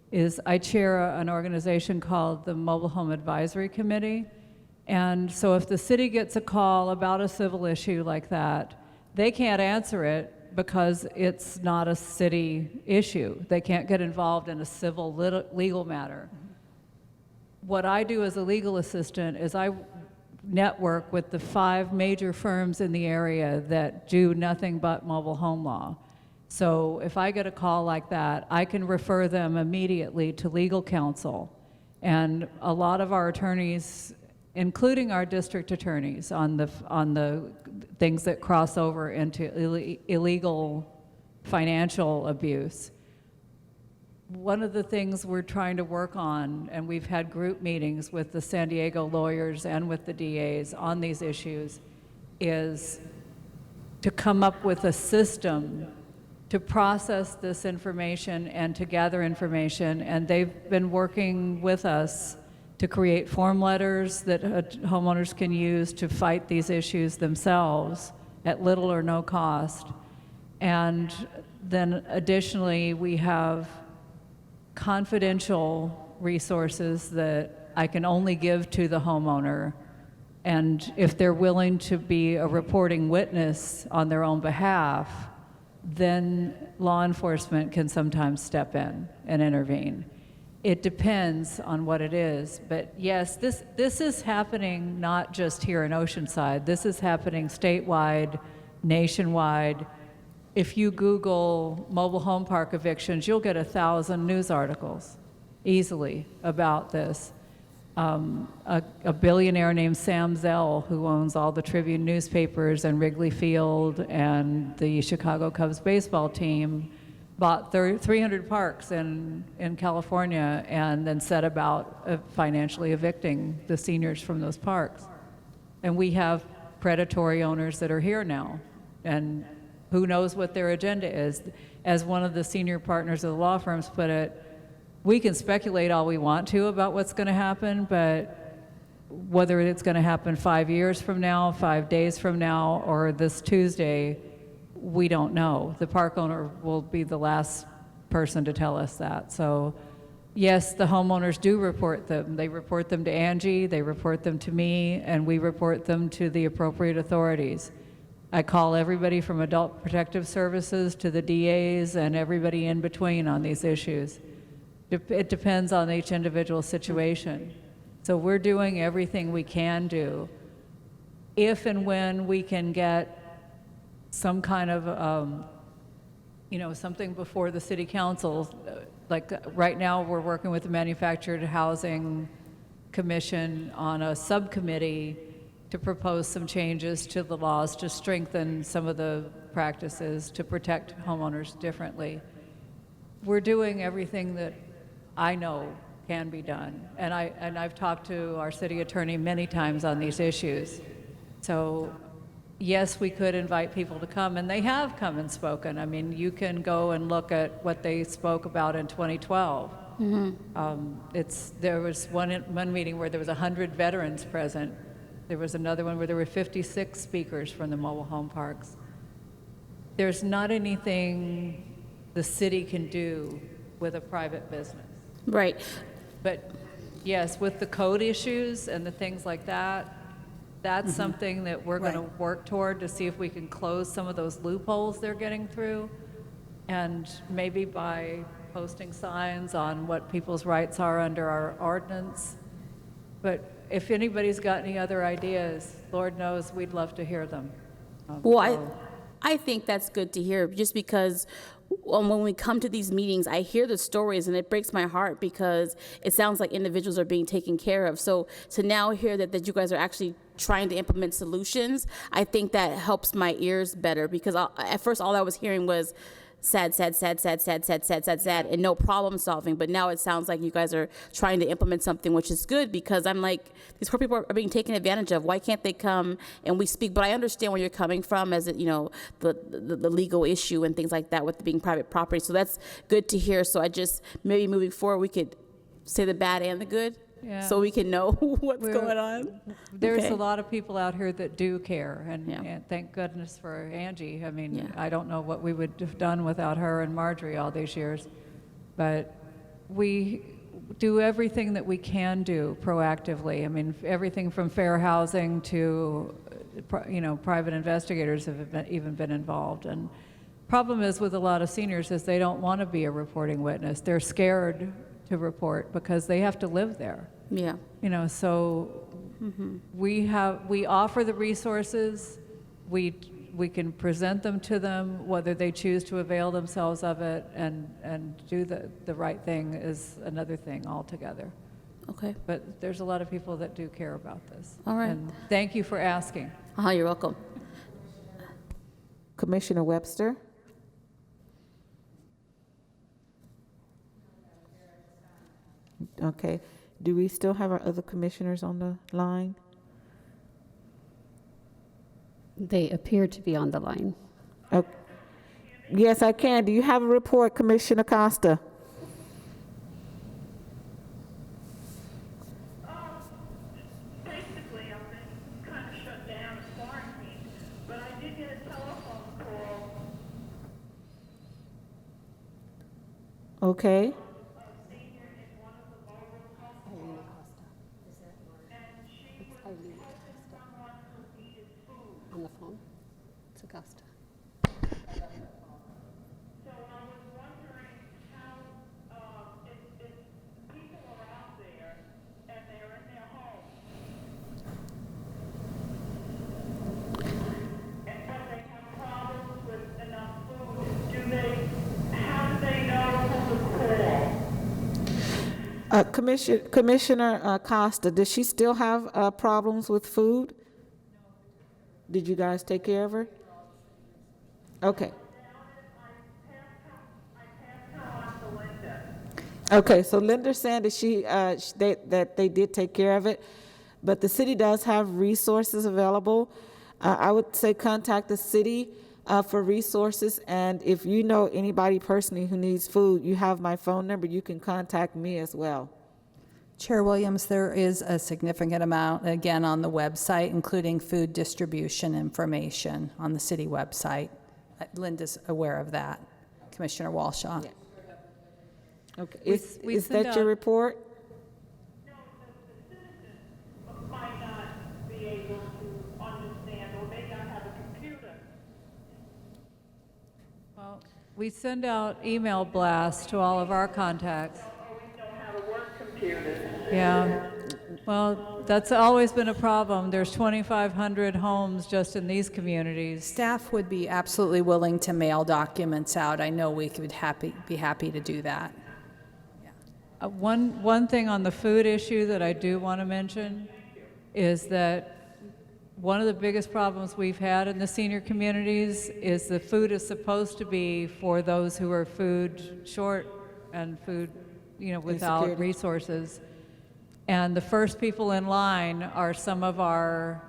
is I chair an organization called the Mobile Home Advisory Committee. And so if the city gets a call about a civil issue like that, they can't answer it because it's not a city issue. They can't get involved in a civil legal matter. What I do as a legal assistant is I network with the 5 major firms in the area that do nothing but mobile home law. So if I get a call like that, I can refer them immediately to legal counsel. And a lot of our attorneys, including our district attorneys, on the things that cross over into illegal financial abuse. One of the things we're trying to work on, and we've had group meetings with the San Diego lawyers and with the DAs on these issues, is to come up with a system to process this information and to gather information. And they've been working with us to create form letters that homeowners can use to fight these issues themselves at little or no cost. And then additionally, we have confidential resources that I can only give to the homeowner. And if they're willing to be a reporting witness on their own behalf, then law enforcement can sometimes step in and intervene. it depends on what it is. But yes, this is happening not just here in Oceanside. This is happening statewide, nationwide. If you Google mobile home park evictions, you'll get 1,000 news articles easily about this. A billionaire named Sam Zell, who owns all the Tribune newspapers and Wrigley Field and the Chicago Cubs baseball team, bought 300 parks in California and then set about financially evicting the seniors from those parks. And we have predatory owners that are here now, and who knows what their agenda is. As one of the senior partners of the law firms put it, we can speculate all we want to about what's going to happen, but whether it's going to happen 5 years from now, 5 days from now, or this Tuesday, we don't know. The park owner will be the last person to tell us that. So yes, the homeowners do report them. They report them to Angie, they report them to me, and we report them to the appropriate authorities. I call everybody from Adult Protective Services to the DAs and everybody in between on these issues. It depends on each individual situation. So we're doing everything we can do. If and when we can get some kind of, something before the city council, like right now we're working with the Manufactured Housing Commission on a subcommittee to propose some changes to the laws to strengthen some of the practices to protect homeowners differently. We're doing everything that I know can be done, and I've talked to our city attorney many times on these issues. So yes, we could invite people to come, and they have come and spoken. I mean, you can go and look at what they spoke about in 2012. There was one meeting where there was 100 veterans present. There was another one where there were 56 speakers from the mobile home parks. There's not anything the city can do with a private business. Right. But yes, with the code issues and the things like that, that's something that we're going to work toward to see if we can close some of those loopholes they're getting through. And maybe by posting signs on what people's rights are under our ordinance. But if anybody's got any other ideas, Lord knows we'd love to hear them. Well, I think that's good to hear, just because when we come to these meetings, I hear the stories and it breaks my heart because it sounds like individuals are being taken care of. So to now hear that you guys are actually trying to implement solutions, I think that helps my ears better, because at first all I was hearing was sad, and no problem solving. But now it sounds like you guys are trying to implement something, which is good, because I'm like, these poor people are being taken advantage of. Why can't they come and we speak? But I understand where you're coming from, as the legal issue and things like that with being private property. So that's good to hear. So I just, maybe moving forward, we could say the bad and the good. Yeah. So we can know what's going on. There's Okay. a lot of people out here that do care, and thank goodness for Angie. I mean, I don't know what we would have done without her and Marjorie all these years, but we do everything that we can do proactively. I mean, everything from fair housing to, private investigators have even been involved. And problem is with a lot of seniors is they don't want to be a reporting witness. They're scared to report because they have to live there. Yeah. So we offer the resources, we can present them to them. Whether they choose to avail themselves of it and do the right thing is another thing altogether. Okay. But there's a lot of people that do care about this. All right. And thank you for asking. You're welcome. Commissioner Webster? Okay. Do we still have our other commissioners on the line? They appear to be on the line. Okay. Yes, I can. Do you have a report, Commissioner Costa? Basically, I've been kind of shut down as quarantine, but I did get a telephone call. Okay. On the phone? It's Augusta. So I was wondering how, if Commissioner Costa, does she still have problems with food? Did you guys take care of her? Okay. Okay, so Linda said that that they did take care of it, but the city does have resources available. I would say contact the city for resources, and if you know anybody personally who needs food, you have my phone number. You can contact me as well. Chair Williams, there is a significant amount, again, on the website, including food distribution information on the city website. Linda's aware of that. Commissioner Walshaw. Yeah. Okay, is that your report? No, the citizens might not be able to understand or may not have a computer. Well, we send out email blasts to all of our contacts. Or we don't have a work computer. Yeah. Well, that's always been a problem. There's 2,500 homes just in these communities. Staff would be absolutely willing to mail documents out. I know we could be happy to do that. One thing on the food issue that I do want to mention is that one of the biggest problems we've had in the senior communities is the food is supposed to be for those who are food short and food, without Insecurity. resources. And the first people in line are some of our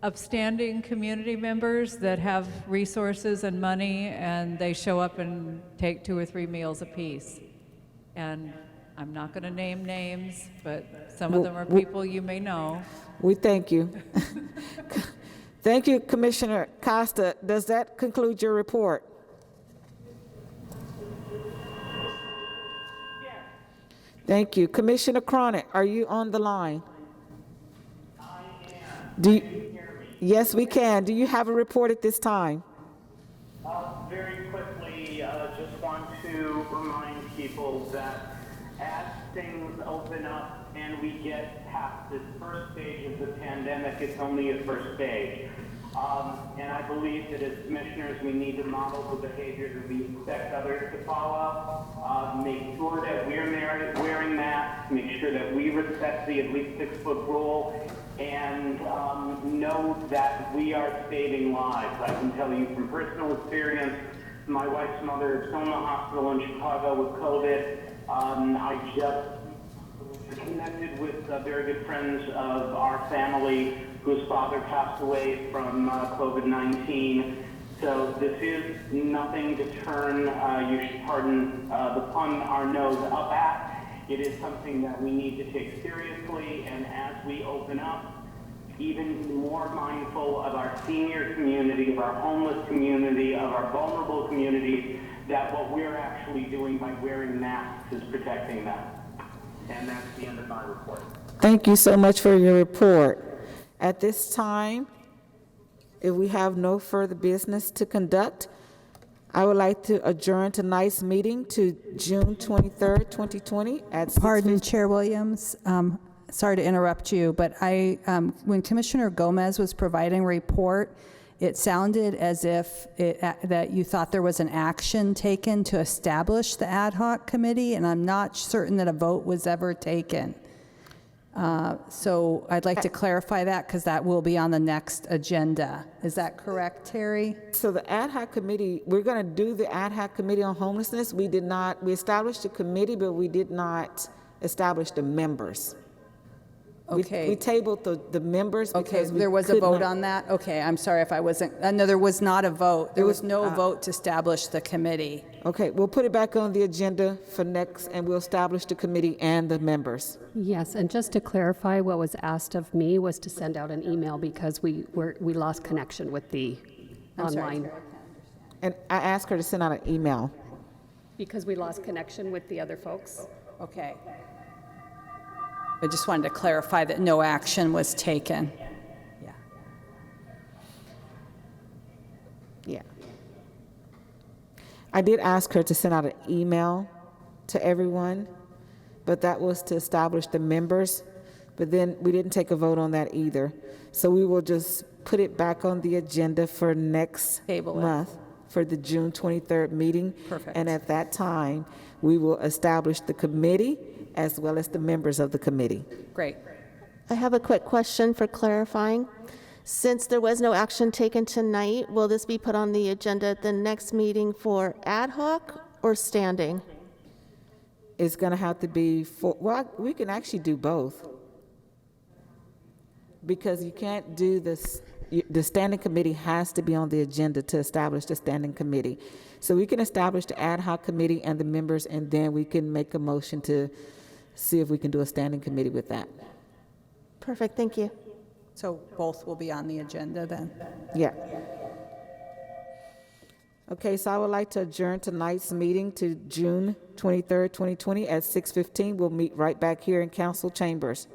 upstanding community members that have resources and money, and they show up and take 2 or 3 meals apiece. And I'm not going to name names, but some of them are people you may know. We thank you. Thank you, Commissioner Costa. Does that conclude your report? Yes. Thank you. Commissioner Cronic, are you on the line? I am. Do you, Can you hear me? yes, we can. Do you have a report at this time? Very quickly, just want to remind people that as things open up and we get past this first stage of the pandemic, it's only a first stage. And I believe that as commissioners, we need to model the behavior that we expect others to follow. Make sure that we're wearing masks, make sure that we respect the at least 6-foot rule, and know that we are saving lives. I can tell you from personal experience, my wife's mother is still in the hospital in Chicago with COVID. I just connected with very good friends of our family whose father passed away from COVID-19. So this is nothing to turn, you should pardon the pun, our nose up at. It is something that we need to take seriously, and as we open up, even more mindful of our senior community, of our homeless community, of our vulnerable communities, that what we're actually doing by wearing masks is protecting them. And that's the end of my report. Thank you so much for your report. At this time, if we have no further business to conduct, I would like to adjourn tonight's meeting to June 23rd, 2020 at 6:50. Pardon, Chair Williams. Sorry to interrupt you, but when Commissioner Gomez was providing a report, it sounded as if that you thought there was an action taken to establish the ad hoc committee, and I'm not certain that a vote was ever taken. So I'd like to clarify that because that will be on the next agenda. Is that correct, Terry? So the ad hoc committee, we're going to do the ad hoc committee on homelessness. We established a committee, but we did not establish the members. Okay. We tabled the members Okay, because we there was a could vote not- on that? Okay, I'm sorry if I wasn't, no, there was not a vote. There was no vote to establish the committee. Okay, we'll put it back on the agenda for next, and we'll establish the committee and the members. Yes, and just to clarify, what was asked of me was to send out an email because we lost connection with the online. And I asked her to send out an email. Because we lost connection with the other folks. Okay. I just wanted to clarify that no action was taken. Yeah. Yeah. I did ask her to send out an email to everyone, but that was to establish the members. But then we didn't take a vote on that either. So we will just put it back on the agenda for next Table it. month for the June 23rd meeting. Perfect. And at that time, we will establish the committee as well as the members of the committee. Great. I have a quick question for clarifying. Since there was no action taken tonight, will this be put on the agenda at the next meeting for ad hoc or standing? It's going to have to be for, well, we can actually do both. Because you can't do this, the standing committee has to be on the agenda to establish the standing committee. So we can establish the ad hoc committee and the members, and then we can make a motion to see if we can do a standing committee with that. Perfect, thank you. So both will be on the agenda then? Yeah. Okay, so I would like to adjourn tonight's meeting to June 23rd, 2020 at 6:15. We'll meet right back here in council chambers.